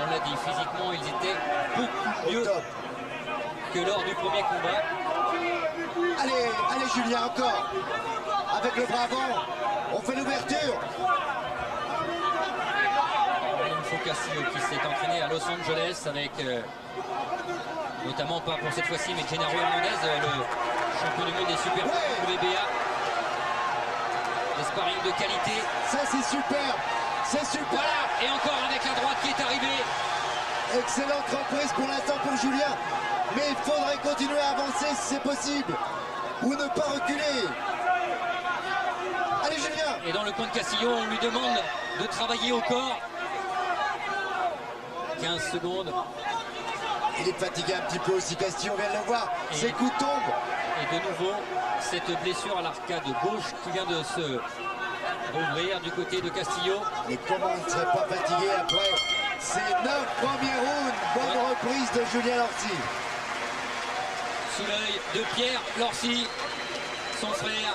On l'a dit, physiquement, ils étaient beaucoup Au mieux top. que lors du premier combat. Allez, allez Julien, encore. Avec le bras avant. On fait l'ouverture. Il faut Castillo qui s'est entraîné à Los Angeles avec, notamment pas pour cette fois-ci, mais Genaro Hernandez, le champion du monde des super WBA. Des sparring de qualité. Ça c'est super. C'est super. Voilà, et encore avec la droite qui est arrivée. Excellente reprise pour l'instant pour Julien. Mais il faudrait continuer à avancer si c'est possible. Ou ne pas reculer. Allez Julien. Et dans le coin de Castillo, on lui demande de travailler au corps. 15 secondes. Il est fatigué un petit peu aussi, Castillo, on vient de le voir. Et- Ses coups tombent. Et de nouveau, cette blessure à l'arcade gauche qui vient de se rouvrir du côté de Castillo. Mais comment on ne serait pas fatigué après ces 9 premiers rounds. Bonne reprise de Julien Lorcy. Sous l'œil de Pierre Lorcy, son frère.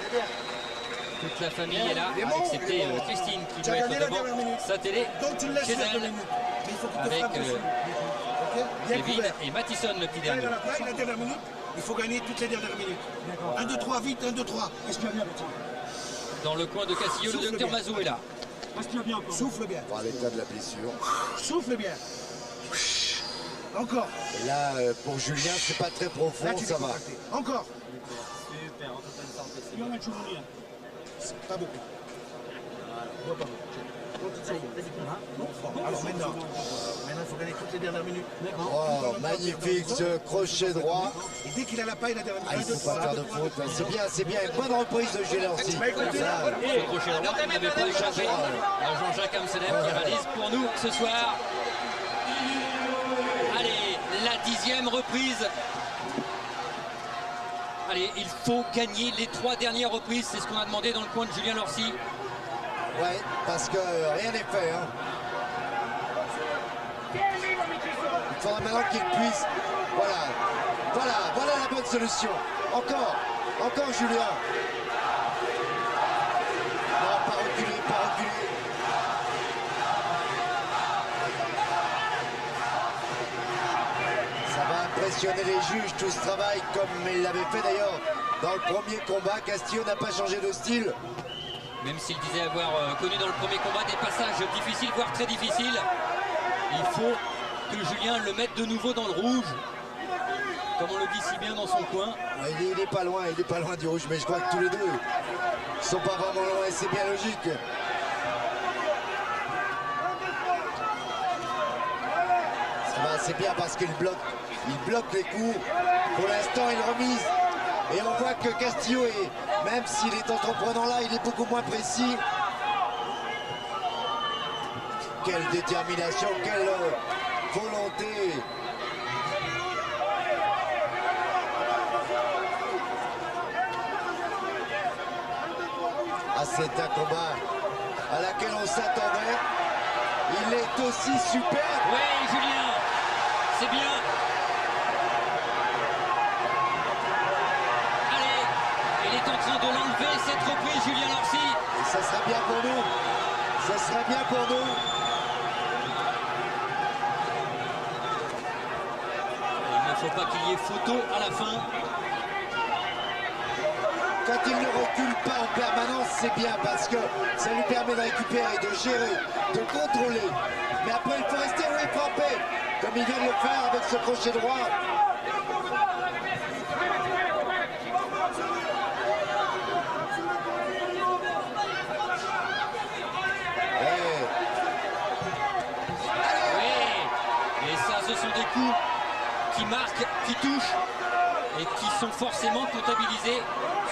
Toute la famille est là, excepté Christine qui doit être devant sa télé chez elle, avec Kevin et Mathison, le petit dernier. La dernière minute, il faut gagner toutes les dernières minutes. 1, 2, 3, vite, 1, 2, 3. Respire bien, petit. Dans le coin de Castillo, le docteur Mazou est là. Respire bien encore. Souffle bien. Voir l'état de la blessure. Souffle bien. Encore. Et là, pour Julien, c'est pas très Là, profond, tu ça t'es va. contracté. Encore. Il y en a toujours rien. Pas beaucoup. Pas beaucoup. Alors maintenant, il faut gagner toutes les dernières minutes. Oh, magnifique ce crochet droit. Et dès qu'il a la paille, la dernière Ah, il minute. faut pas faire de faute. C'est bien. Une bonne reprise de Julien Lorcy. Ce crochet droit qui n'avait pas échappé à Jean-Jacques Amsterdam qui réalise pour nous ce soir. Allez, la 10e reprise. Allez, il faut gagner les 3 dernières reprises. C'est ce qu'on a demandé dans le coin de Julien Lorcy. Ouais, parce que rien n'est fait. Hein. Il faudra maintenant qu'il puisse. Voilà la bonne solution. Encore Julien. Non, pas reculer. Ça va impressionner les juges, tout ce travail, comme il l'avait fait d'ailleurs dans le premier combat. Castillo n'a pas changé de style. Même s'il disait avoir connu dans le premier combat des passages difficiles, voire très difficiles, il faut que Julien le mette de nouveau dans le rouge, comme on le dit si bien dans son coin. Il est pas loin du rouge, mais je crois que tous les deux sont pas vraiment loin et c'est bien logique. Ça va, c'est bien parce qu'il bloque les coups. Pour l'instant, il remise. Et on voit que Castillo, même s'il est entreprenant là, il est beaucoup moins précis. Quelle détermination, quelle volonté. Ah, c'est un combat à laquelle on s'attendait. Il est aussi super. Oui, Julien, c'est bien. Allez, il est en train de l'enlever, cette reprise, Julien Lorcy. Et ça sera bien pour nous. Ça sera bien pour nous. Il ne faut pas qu'il y ait photo à la fin. Quand il ne recule pas en permanence, c'est bien parce que ça lui permet de récupérer, de gérer, de contrôler. Mais après, il faut rester où il frappait, comme il vient de le faire avec ce crochet droit. Oui, et ça, ce sont des coups qui marquent, qui touchent et qui sont forcément comptabilisés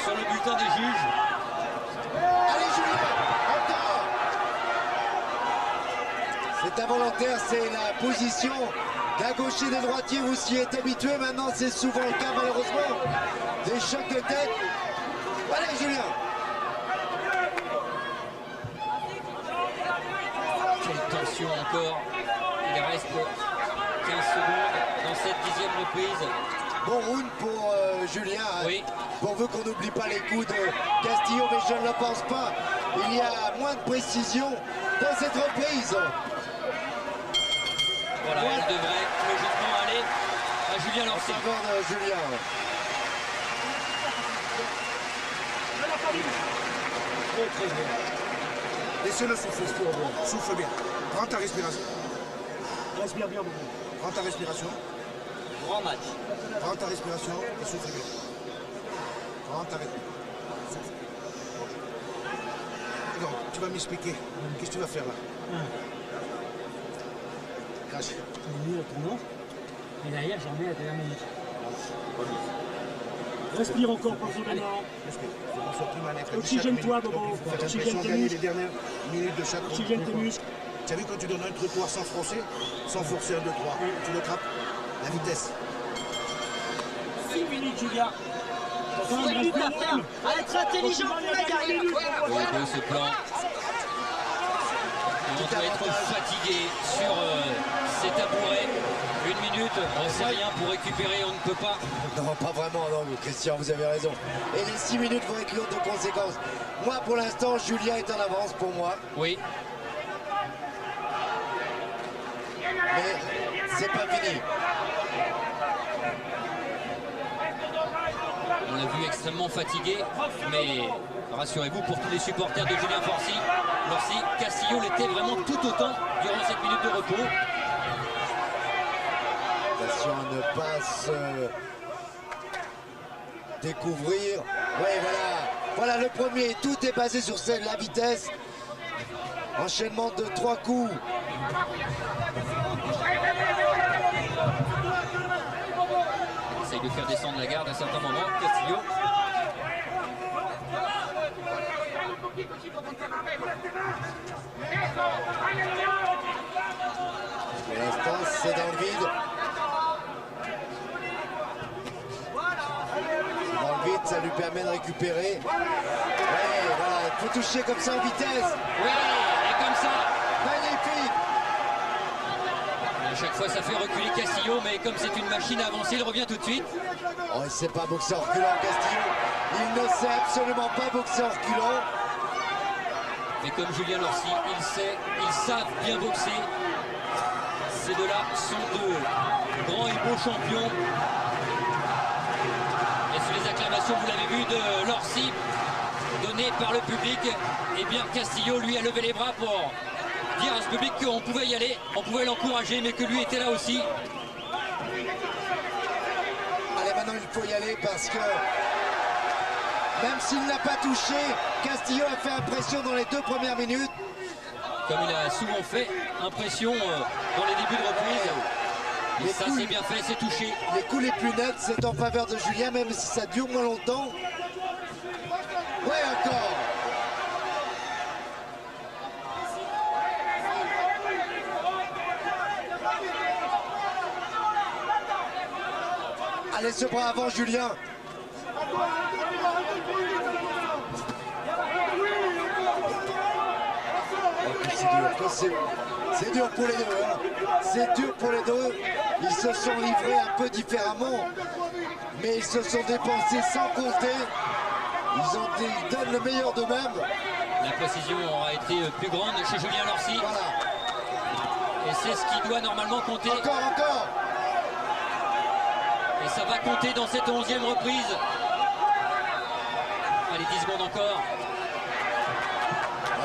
sur le bulletin des juges. Allez Julien, encore. C'est involontaire, c'est la position d'un gaucher et des droitiers, vous s'y êtes habitué, maintenant c'est souvent le cas malheureusement. Des chocs de tête. Allez Julien. Quelle tension encore. Il reste 15 secondes dans cette 10e reprise. Bon round pour Julien, hein. Oui. Pourvu qu'on n'oublie pas les coups de Castillo, mais je ne le pense pas. Il y a moins de précision dans cette reprise. Voilà, elle devrait logiquement aller à Julien En Lorcy. faveur de Julien. Très bien. Laissez-le souffler, souffle bien. Prends ta respiration. Respire bien, Bobo. Prends ta respiration. Grand match. Prends ta respiration et souffle bien. Prends ta respiration. Donc, tu vas m'expliquer. Qu'est-ce que tu vas faire là? Cache. Tu mets le tournant. Et derrière, j'en mets à la dernière minute. Respire encore profondément. Respire. Faut qu'on sorte mal avec la Oxygène-toi, chaque minute. Bobo. Donc, il faut faire Oxygène l'impression de tes gagner muscles. les dernières minutes de chaque Oxygène tes muscles. Tu as vu quand tu donnes un trottoir sans froncer, sans forcer 1, 2, 3, tu le trappes? La vitesse. 6 minutes, Julien. Il y a du à faire. À être intelligent pour la carrière. Oui, beau ce plan. On doit être fatigué sur ces tabourets. 1 minute, on ne sait rien pour récupérer, on ne peut pas. Non, pas vraiment, non, Christian, vous avez raison. Et les 6 minutes vont être lourdes de conséquences. Moi, pour l'instant, Julien est en avance pour moi. Oui, Mais c'est pas fini. on l'a vu extrêmement fatigué, mais rassurez-vous, pour tous les supporters de Julien Lorcy, Castillo l'était vraiment tout autant durant cette minute de repos. Attention à ne pas se découvrir. Oui, voilà. Voilà le premier. Tout est basé sur la vitesse. Enchaînement de 3 coups. Il essaye de faire descendre la garde à certains moments, Castillo. Pour l'instant, c'est dans le vide. Dans le vide, ça lui permet de récupérer. Ouais, voilà, il faut toucher comme ça en vitesse. Oui, et comme ça, Magnifique. à chaque fois ça fait reculer Castillo, mais comme c'est une machine à avancer, il revient tout de suite. Oh, il ne sait pas boxer en reculant, Castillo. Il ne sait absolument pas boxer en reculant. Mais comme Julien Lorcy, ils savent bien boxer. Ces deux-là sont de grands et beaux champions. Et sur les acclamations, vous l'avez vu, de Lorcy, données par le public, eh bien Castillo, lui, a levé les bras pour dire à ce public qu'on pouvait y aller, on pouvait l'encourager, mais que lui était là aussi. Allez, maintenant, il faut y aller parce que même s'il n'a pas touché, Castillo a fait impression dans les 2 premières minutes. Comme il a souvent fait, impression dans les débuts de reprise. Et ça, c'est bien fait, c'est touché. Les coups les plus nets, c'est en faveur de Julien, même si ça dure moins longtemps. Ouais, encore. Allez, ce bras avant, Julien. C'est dur pour les deux. Hein. C'est dur pour les deux. Ils se sont livrés un peu différemment, mais ils se sont dépensés sans compter. Ils donnent le meilleur d'eux-mêmes. La précision aura été plus grande chez Julien Lorcy. Voilà. Et c'est ce qui doit normalement compter. Encore. Et ça va compter dans cette 11e reprise. Allez, 10 secondes encore.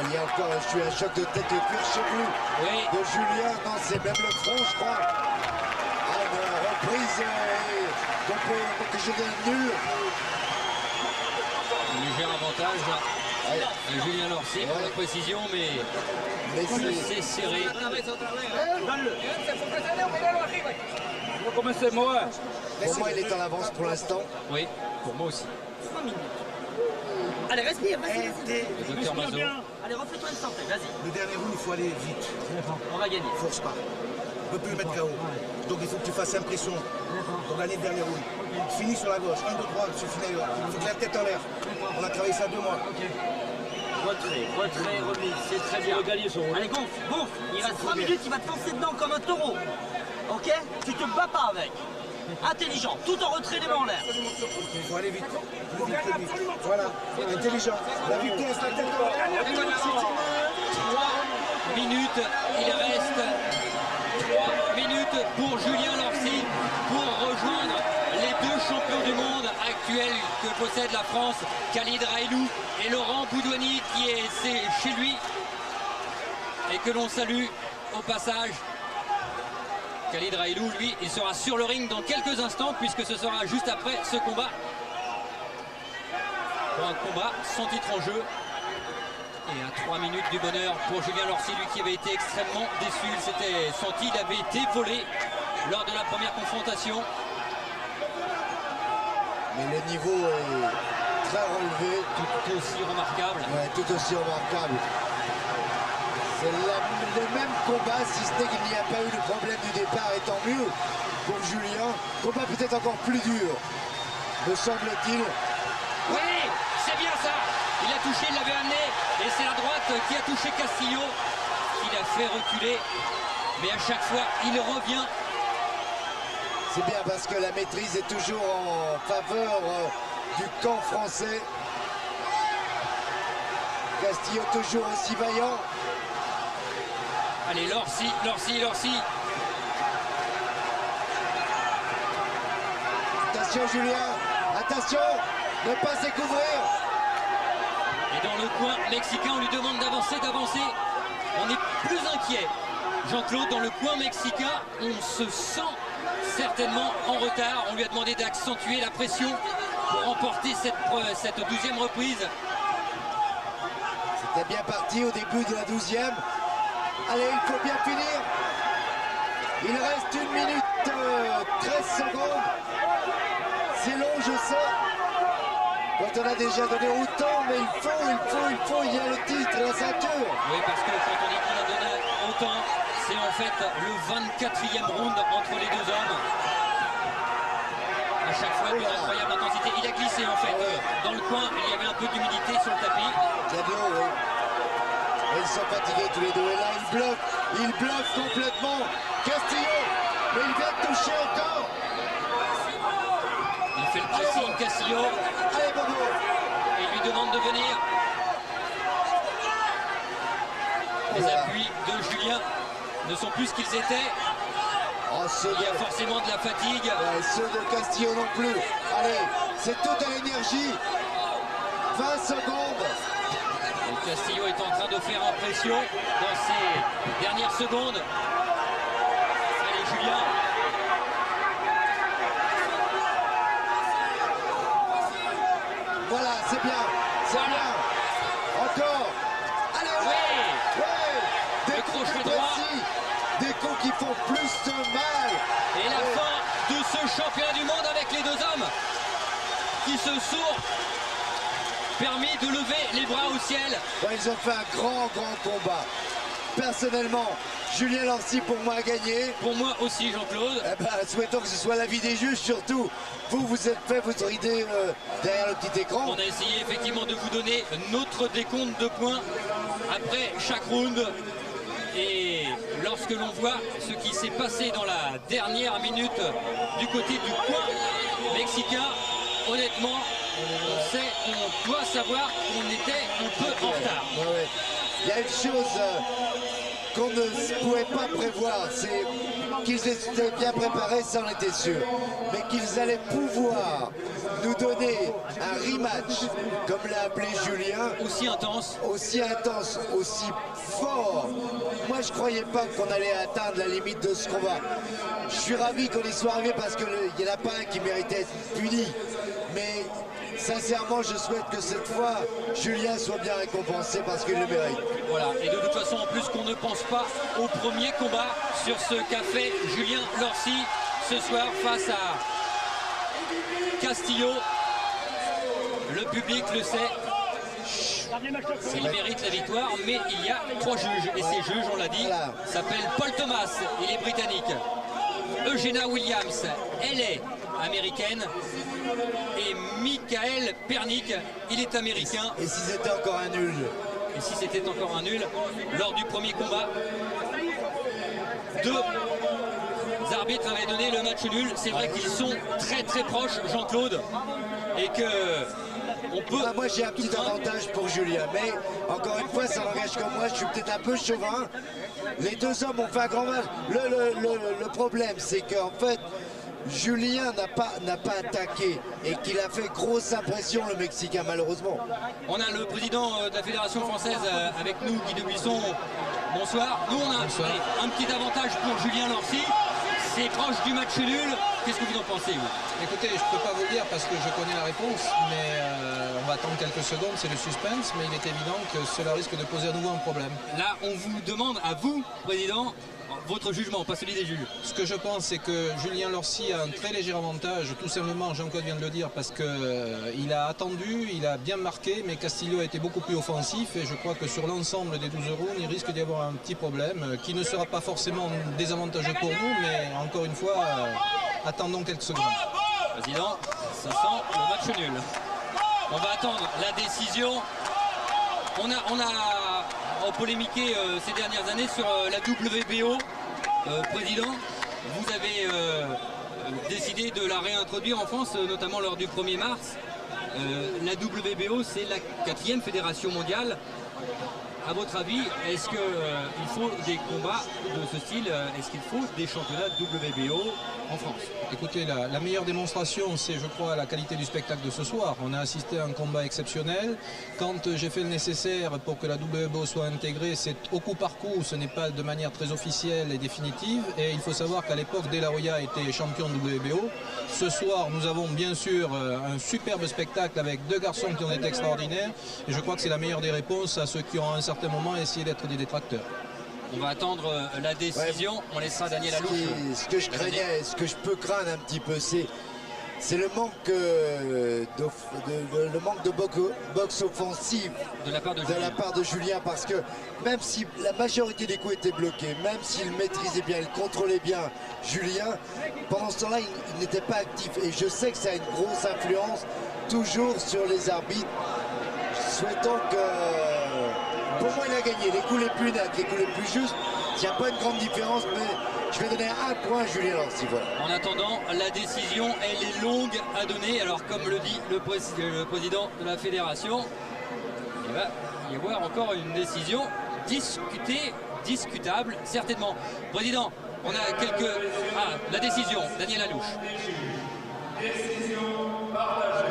Il y a encore un choc de tête de cuir chevelu Oui. de Julien. Non, c'est même le front, je crois. Une reprise qu'on peut quelque chose de nul. Un léger avantage de Julien Lorcy pour la précision, mais c'est serré. Pour moi, il est en avance pour l'instant. Oui, pour moi aussi. 3 minutes. Allez, respire, vas-y. Le docteur Mazot. Allez, refais-toi une santé, vas-y. Le dernier round, il faut aller vite. On va gagner. Force pas. On ne peut plus le mettre KO. Donc il faut que tu fasses impression pour gagner le dernier round. Finis sur la gauche. 1, 2, 3, c'est fini. Il faut que la tête en l'air. On a travaillé ça 2 mois. Retrait, remise, c'est très bien. Allez, gonfle. Il reste 3 minutes, il va te foncer dedans comme un taureau. Ok? Tu te bats pas avec. Intelligent, tout en retrait, les mains en l'air. Il faut aller vite. Plus vite que lui. Voilà. Intelligent. La vitesse, la tête en l'air. 3 minutes, il reste 3 minutes pour Julien Lorcy pour rejoindre les 2 champions du monde actuels que possède la France, Khalid Raïlou et Laurent Boudouani qui est chez lui et que l'on salue au passage. Khalid Raïlou, lui, il sera sur le ring dans quelques instants puisque ce sera juste après ce combat. Pour un combat sans titre en jeu. Et à 3 minutes du bonheur pour Julien Lorcy, lui qui avait été extrêmement déçu. Il s'était senti, il avait été volé lors de la première confrontation. Mais le niveau est très relevé. Tout aussi remarquable. Ouais, tout aussi remarquable. C'est le même combat, si ce n'est qu'il n'y a pas eu le problème du départ, et tant mieux pour Julien. Combat peut-être encore plus dur, me semble-t-il. Oui, c'est bien ça. Il a touché, il l'avait amené. Et c'est la droite qui a touché Castillo, qui l'a fait reculer. Mais à chaque fois, il revient. C'est bien parce que la maîtrise est toujours en faveur du camp français. Castillo toujours aussi vaillant. Allez, Lorcy. Attention Julien, attention, ne pas s'écouvrir. Et dans le coin mexicain, on lui demande d'avancer. On est plus inquiet. Jean-Claude, dans le coin mexicain, on se sent certainement en retard. On lui a demandé d'accentuer la pression pour remporter cette 12e reprise. C'était bien parti au début de la 12e. Allez, il faut bien finir. Il reste 1 minute 13 secondes. C'est long, je sais. Quand on a déjà donné autant, mais il y a le titre, la ceinture. Oui, parce que quand on dit qu'on a donné autant, c'est en fait le 24e round entre les 2 hommes. À chaque fois, une incroyable intensité. Il a glissé en fait dans le coin. Il y avait un peu d'humidité sur le tapis. Il y a de l'eau, oui. Et ils sont fatigués tous les deux. Et là, il bloque complètement. Castillo, mais il vient de toucher encore. Il fait le pressing, Castillo. Allez, Bobo. Et il lui demande de venir. Les appuis de Julien ne sont plus ce qu'ils étaient. Oh, Il y a forcément de la fatigue. Ouais, ceux de Castillo non plus. Allez, c'est toute l'énergie. 20 secondes. Et Castillo est en train de faire impression dans ces dernières secondes. Allez, Julien. Voilà, c'est bien. C'est bien. Encore. Allez, Oui. ouais. Des Le coups crochet plus droit. précis. Des coups qui font plus de mal. Et la fin de ce championnat du monde avec les 2 hommes qui se sont permis de lever les bras au ciel. Ouais, ils ont fait un grand combat. Personnellement, Julien Lorcy pour moi a gagné. Pour moi aussi, Jean-Claude. Eh ben, souhaitons que ce soit l'avis des juges surtout. Vous êtes fait votre idée derrière le petit écran. On a essayé effectivement de vous donner notre décompte de points après chaque round. Et lorsque l'on voit ce qui s'est passé dans la dernière minute du côté du coin mexicain, honnêtement, on doit savoir qu'on était un peu en retard. Ouais. Il y a une chose qu'on ne pouvait pas prévoir, c'est qu'ils étaient bien préparés, ça on était sûr. Mais qu'ils allaient pouvoir nous donner un rematch, comme l'a appelé Julien. Aussi intense. Aussi intense, aussi fort. Moi je croyais pas qu'on allait atteindre la limite de ce combat. Je suis ravi qu'on y soit arrivé parce qu'il n'y en a pas un qui méritait d'être puni. Mais sincèrement, je souhaite que cette fois, Julien soit bien récompensé parce qu'il le mérite. Voilà, et de toute façon, en plus qu'on ne pense pas au premier combat sur ce qu'a fait Julien Lorcy ce soir face à Castillo. Le public le sait. Il mérite la victoire, mais il y a 3 juges. Et ces juges, on l'a dit, s'appellent Paul Thomas, il est britannique. Eugenia Williams, elle est américaine. Et Michael Pernick, il est américain. Et si c'était encore un nul? Et si c'était encore un nul, lors du premier combat, 2 arbitres avaient donné le match nul. C'est vrai qu'ils sont très très proches, Jean-Claude, et que on peut... Moi j'ai un petit avantage pour Julien, mais encore une fois ça n'engage que moi, je suis peut-être un peu chauvin. Les 2 hommes ont fait un grand match. Le problème c'est qu'en fait Julien n'a pas attaqué et qu'il a fait grosse impression, le Mexicain, malheureusement. On a le président de la Fédération française avec nous, Guy de Buisson. Bonsoir. Nous on a un petit avantage pour Julien Lorcy. C'est proche du match nul. Qu'est-ce que vous en pensez, vous? Écoutez, je ne peux pas vous le dire parce que je connais la réponse, mais on va attendre quelques secondes, c'est le suspense, mais il est évident que cela risque de poser à nouveau un problème. Là, on vous demande à vous, président, votre jugement, pas celui des juges. Ce que je pense, c'est que Julien Lorcy a un très léger avantage, tout simplement, Jean-Claude vient de le dire, parce qu'il a attendu, il a bien marqué, mais Castillo a été beaucoup plus offensif, et je crois que sur l'ensemble des 12 rounds, il risque d'y avoir un petit problème, qui ne sera pas forcément désavantageux pour nous, mais encore une fois, attendons quelques secondes. Président, ça sent le match nul. On va attendre la décision. On a polémiqué ces dernières années sur la WBO. Président, vous avez décidé de la réintroduire en France, notamment lors du 1er mars. La WBO, c'est la 4e fédération mondiale. À votre avis, est-ce qu'il faut des combats de ce style? Est-ce qu'il faut des championnats WBO en France? Écoutez, la meilleure démonstration, c'est, je crois, la qualité du spectacle de ce soir. On a assisté à un combat exceptionnel. Quand j'ai fait le nécessaire pour que la WBO soit intégrée, c'est au coup par coup, ce n'est pas de manière très officielle et définitive. Et il faut savoir qu'à l'époque, De La Hoya était champion WBO. Ce soir, nous avons bien sûr un superbe spectacle avec 2 garçons qui ont été extraordinaires. Et je crois que c'est la meilleure des réponses à ceux qui ont à un certain moment essayé d'être des détracteurs. On va attendre la décision. Ouais. On laissera Daniel Alouche. Ce que je craignais, ce que je peux craindre un petit peu, c'est le manque de boxe offensive de la part de Julien, parce que même si la majorité des coups étaient bloqués, même s'il maîtrisait bien, il contrôlait bien Julien, pendant ce temps-là, il n'était pas actif. Et je sais que ça a une grosse influence toujours sur les arbitres. Souhaitons que... Pour moi, il a gagné. Les coups les plus nets, les coups les plus justes, il n'y a pas une grande différence, mais je vais donner 1 point à Julien Lorcy. Voilà. En attendant, la décision, elle est longue à donner. Alors, comme le dit le président de la fédération, il va y avoir encore une décision discutable, certainement. Président, on a quelques... la décision, Daniel Alouche.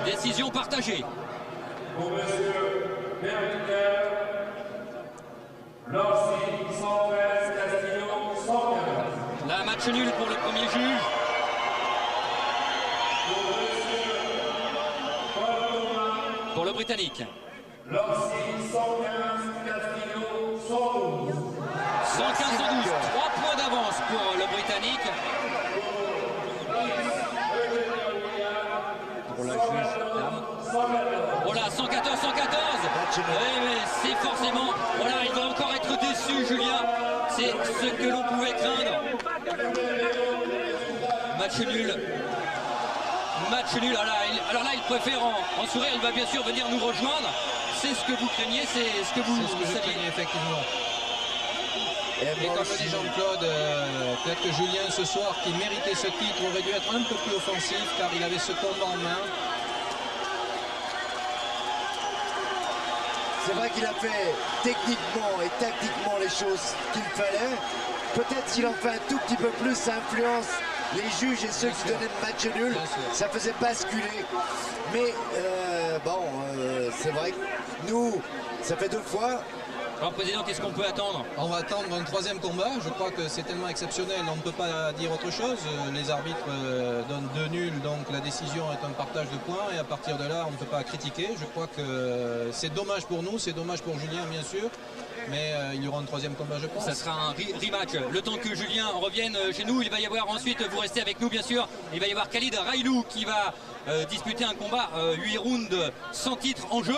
Décision partagée. Pour monsieur Pernick, Lorcy 113, Castillo 115. La match nul pour le premier juge. Pour le Britannique. Lorcy 115, Castillo 112. 115-112, 3 points d'avance pour le Britannique. Pour la juge. Voilà, 114-114. Oui, mais c'est forcément... Voilà, il va encore être déçu, Julien. C'est ce que l'on pouvait craindre. Match nul. Match nul. Alors là, il préfère en sourire. Il va bien sûr venir nous rejoindre. C'est ce que vous craignez, c'est ce que vous saviez, effectivement. Et comme le dit Jean-Claude, peut-être que Julien, ce soir, qui méritait ce titre, aurait dû être un peu plus offensif, car il avait ce combat en main. C'est vrai qu'il a fait techniquement et tactiquement les choses qu'il fallait. Peut-être s'il en fait un tout petit peu plus, ça influence les juges et ceux qui donnaient le match nul. Ça faisait basculer. Mais c'est vrai que nous, ça fait 2 fois. Alors, président, qu'est-ce qu'on peut attendre? On va attendre un 3e combat. Je crois que c'est tellement exceptionnel, on ne peut pas dire autre chose. Les arbitres donnent 2 nuls, donc la décision est un partage de points. Et à partir de là, on ne peut pas critiquer. Je crois que c'est dommage pour nous, c'est dommage pour Julien, bien sûr. Mais il y aura un troisième combat, je pense. Ça sera un rematch. Le temps que Julien revienne chez nous, il va y avoir ensuite, vous restez avec nous bien sûr, il va y avoir Khalid Railou qui va disputer un combat 8 rounds sans titre en jeu.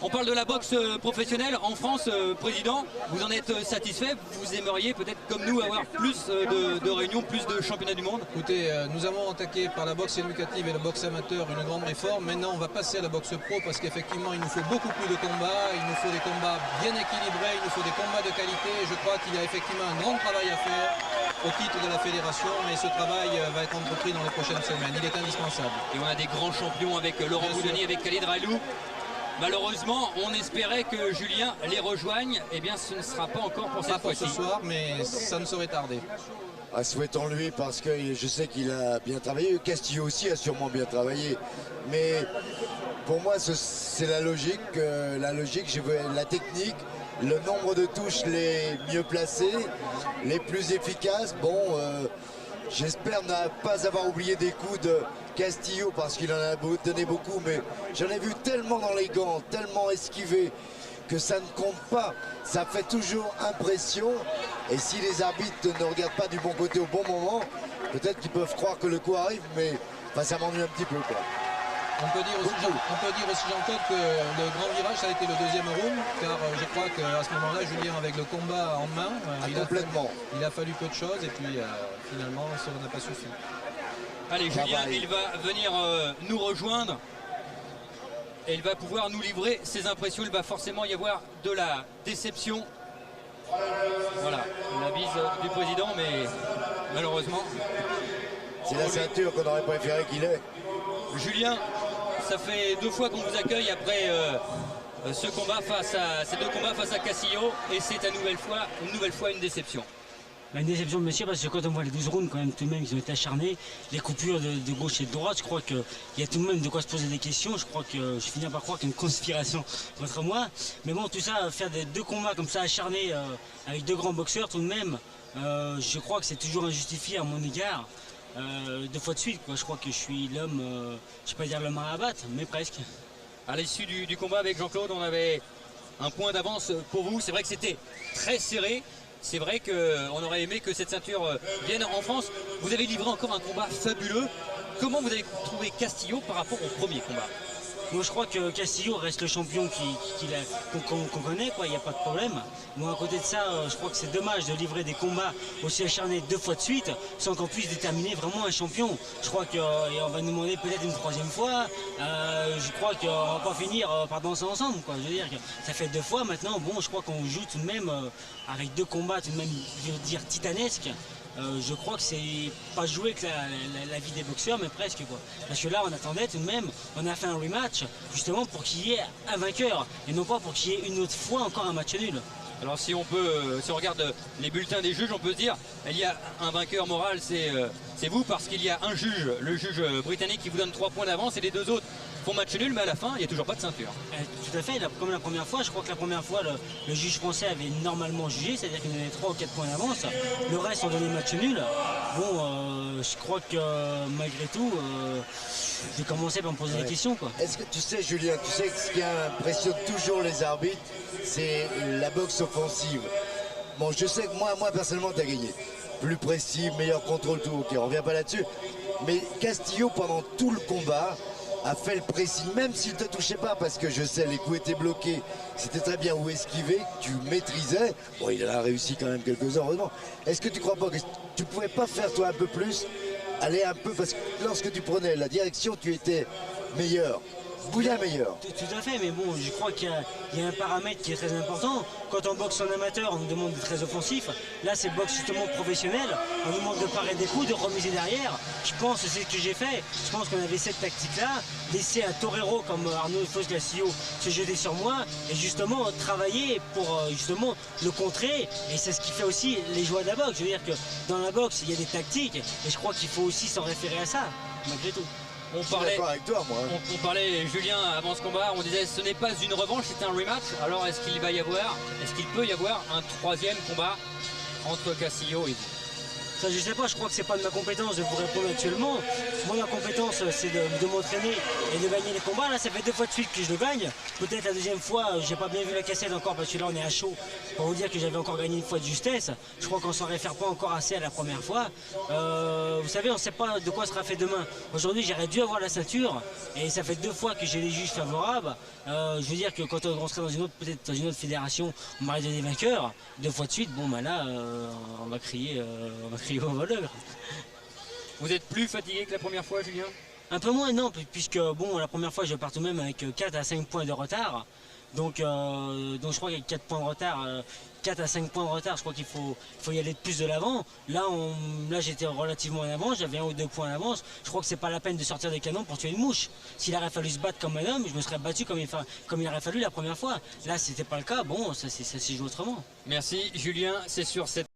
On parle de la boxe professionnelle en France, Président. Vous en êtes satisfait? Vous aimeriez peut-être comme nous avoir plus de réunions, plus de championnats du monde? Écoutez, nous avons attaqué par la boxe éducative et la boxe amateur une grande réforme. Maintenant, on va passer à la boxe pro parce qu'effectivement, il nous faut beaucoup plus de combats. Il nous faut des combats bien équilibrés. Il nous faut des combats de qualité. Je crois qu'il y a effectivement un grand travail à faire au titre de la fédération. Mais ce travail va être entrepris dans les prochaines semaines. Il est indispensable. Et on a des grands champions avec Laurent Boudoni, avec Khalid Railou. Malheureusement, on espérait que Julien les rejoigne. Eh bien, ce ne sera pas encore pour cette fois-ci. Pas pour ce soir, mais ça ne saurait tarder. Ah, souhaitons-lui parce que je sais qu'il a bien travaillé. Castillo aussi a sûrement bien travaillé. Mais pour moi, c'est la logique. Je veux la technique, le nombre de touches les mieux placées, les plus efficaces. Bon, j'espère ne pas avoir oublié des coups de Castillo parce qu'il en a donné beaucoup, mais j'en ai vu tellement dans les gants, tellement esquivé que ça ne compte pas. Ça fait toujours impression, et si les arbitres ne regardent pas du bon côté au bon moment, peut-être qu'ils peuvent croire que le coup arrive, mais enfin, ça m'ennuie un petit peu, quoi. On peut dire aussi, Jean-Claude, que le grand virage, ça a été le deuxième round, car je crois qu'à ce moment-là, Julien, avec le combat en main, il a fallu peu de choses, et puis finalement, ça n'a pas suffi. Allez, Julien, il va venir nous rejoindre et il va pouvoir nous livrer ses impressions. Il va forcément y avoir de la déception. Voilà, la bise du président, mais malheureusement... C'est la ceinture qu'on aurait préféré qu'il ait. Julien, ça fait 2 fois qu'on vous accueille après ces 2 combats face à Castillo, et c'est une nouvelle fois une déception. Une déception de monsieur, parce que quand on voit les 12 rounds, quand même, tout de même, ils ont été acharnés. Les coupures de gauche et de droite, je crois qu'il y a tout de même de quoi se poser des questions. Je crois que je finis par croire qu'il y a une conspiration contre moi. Mais bon, tout ça, faire 2 combats comme ça acharnés avec 2 grands boxeurs, tout de même, je crois que c'est toujours injustifié à mon égard. 2 fois de suite, quoi. Je crois que je suis l'homme, je ne vais pas dire l'homme à abattre, mais presque. À l'issue du combat avec Jean-Claude, on avait un point d'avance pour vous. C'est vrai que c'était très serré. C'est vrai qu'on aurait aimé que cette ceinture vienne en France. Vous avez livré encore un combat fabuleux. Comment vous avez trouvé Castillo par rapport au premier combat? Moi je crois que Castillo reste le champion qu'on connaît, quoi, il n'y a pas de problème. Moi à côté de ça, je crois que c'est dommage de livrer des combats aussi acharnés 2 fois de suite sans qu'on puisse déterminer vraiment un champion. Je crois qu'on va nous demander peut-être une 3e fois. Je crois qu'on ne va pas finir par danser ensemble, quoi. Je veux dire que ça fait 2 fois maintenant. Bon, je crois qu'on joue tout de même avec 2 combats tout de même, je veux dire, titanesques. Je crois que c'est pas joué que la vie des boxeurs, mais presque, quoi. Parce que là, on attendait tout de même, on a fait un rematch justement pour qu'il y ait un vainqueur et non pas pour qu'il y ait une autre fois encore un match nul. Alors si on regarde les bulletins des juges, on peut se dire il y a un vainqueur moral, c'est vous, parce qu'il y a un juge, le juge britannique, qui vous donne 3 points d'avance et les 2 autres font match nul, mais à la fin, il n'y a toujours pas de ceinture. Tout à fait, comme la première fois, je crois que la première fois, le juge français avait normalement jugé, c'est-à-dire qu'il donnait 3 ou 4 points d'avance. Le reste, on donnait match nul. Bon, je crois que malgré tout, j'ai commencé par me poser des questions, quoi. Est-ce que tu sais, Julien, ce qui impressionne toujours les arbitres, c'est la boxe offensive. Bon, je sais que moi personnellement, tu as gagné. Plus précis, meilleur contrôle, tout, ok, on revient pas là-dessus. Mais Castillo, pendant tout le combat, a fait le précis, même s'il ne te touchait pas, parce que je sais, les coups étaient bloqués, c'était très bien où esquiver, tu maîtrisais. Bon, il a réussi quand même quelques-uns, heureusement. Est-ce que tu crois pas que tu pouvais pas faire, toi, un peu plus, aller un peu, parce que lorsque tu prenais la direction, tu étais meilleur. Bien meilleur. Tout à fait, mais bon, je crois qu'il y a un paramètre qui est très important. Quand on boxe en amateur, on nous demande d'être très offensif. Là, c'est boxe justement professionnel. On nous demande de parer des coups, de remiser derrière. Je pense que c'est ce que j'ai fait. Je pense qu'on avait cette tactique-là. Laisser un torero comme Arnaud Fos-Castillo se jeter sur moi et justement travailler pour justement le contrer. Et c'est ce qui fait aussi les joies de la boxe. Je veux dire que dans la boxe, il y a des tactiques et je crois qu'il faut aussi s'en référer à ça, malgré tout. On parlait, Julien, avant ce combat, on disait ce n'est pas une revanche, c'est un rematch. Alors est-ce qu'il peut y avoir un 3e combat entre Castillo et vous? Ça, je sais pas, je crois que c'est pas de ma compétence de vous répondre actuellement. Moi, ma compétence, c'est de m'entraîner et de gagner les combats. Là, ça fait 2 fois de suite que je le gagne. Peut-être la deuxième fois, j'ai pas bien vu la cassette encore parce que là, on est à chaud pour vous dire que j'avais encore gagné une fois de justesse. Je crois qu'on s'en réfère pas encore assez à la première fois. Vous savez, on sait pas de quoi sera fait demain. Aujourd'hui, j'aurais dû avoir la ceinture et ça fait 2 fois que j'ai les juges favorables. Je veux dire que quand on serait dans une autre, peut-être dans une autre fédération, on m'aurait donné vainqueur. 2 fois de suite, bon, bah là, on va crier au voleur. Vous êtes plus fatigué que la première fois, Julien? Un peu moins, non, puisque bon, la première fois, je pars tout de même avec 4 à 5 points de retard. Donc je crois qu'avec 4 points de retard, 4 à 5 points de retard, je crois qu'il faut y aller de plus de l'avant. Là, j'étais relativement en avance, j'avais 1 ou 2 points d'avance. Je crois que c'est pas la peine de sortir des canons pour tuer une mouche. S'il aurait fallu se battre comme un homme, je me serais battu comme il aurait fallu la première fois. Là, c'était pas le cas, bon, ça s'est joué autrement. Merci Julien, c'est sur cette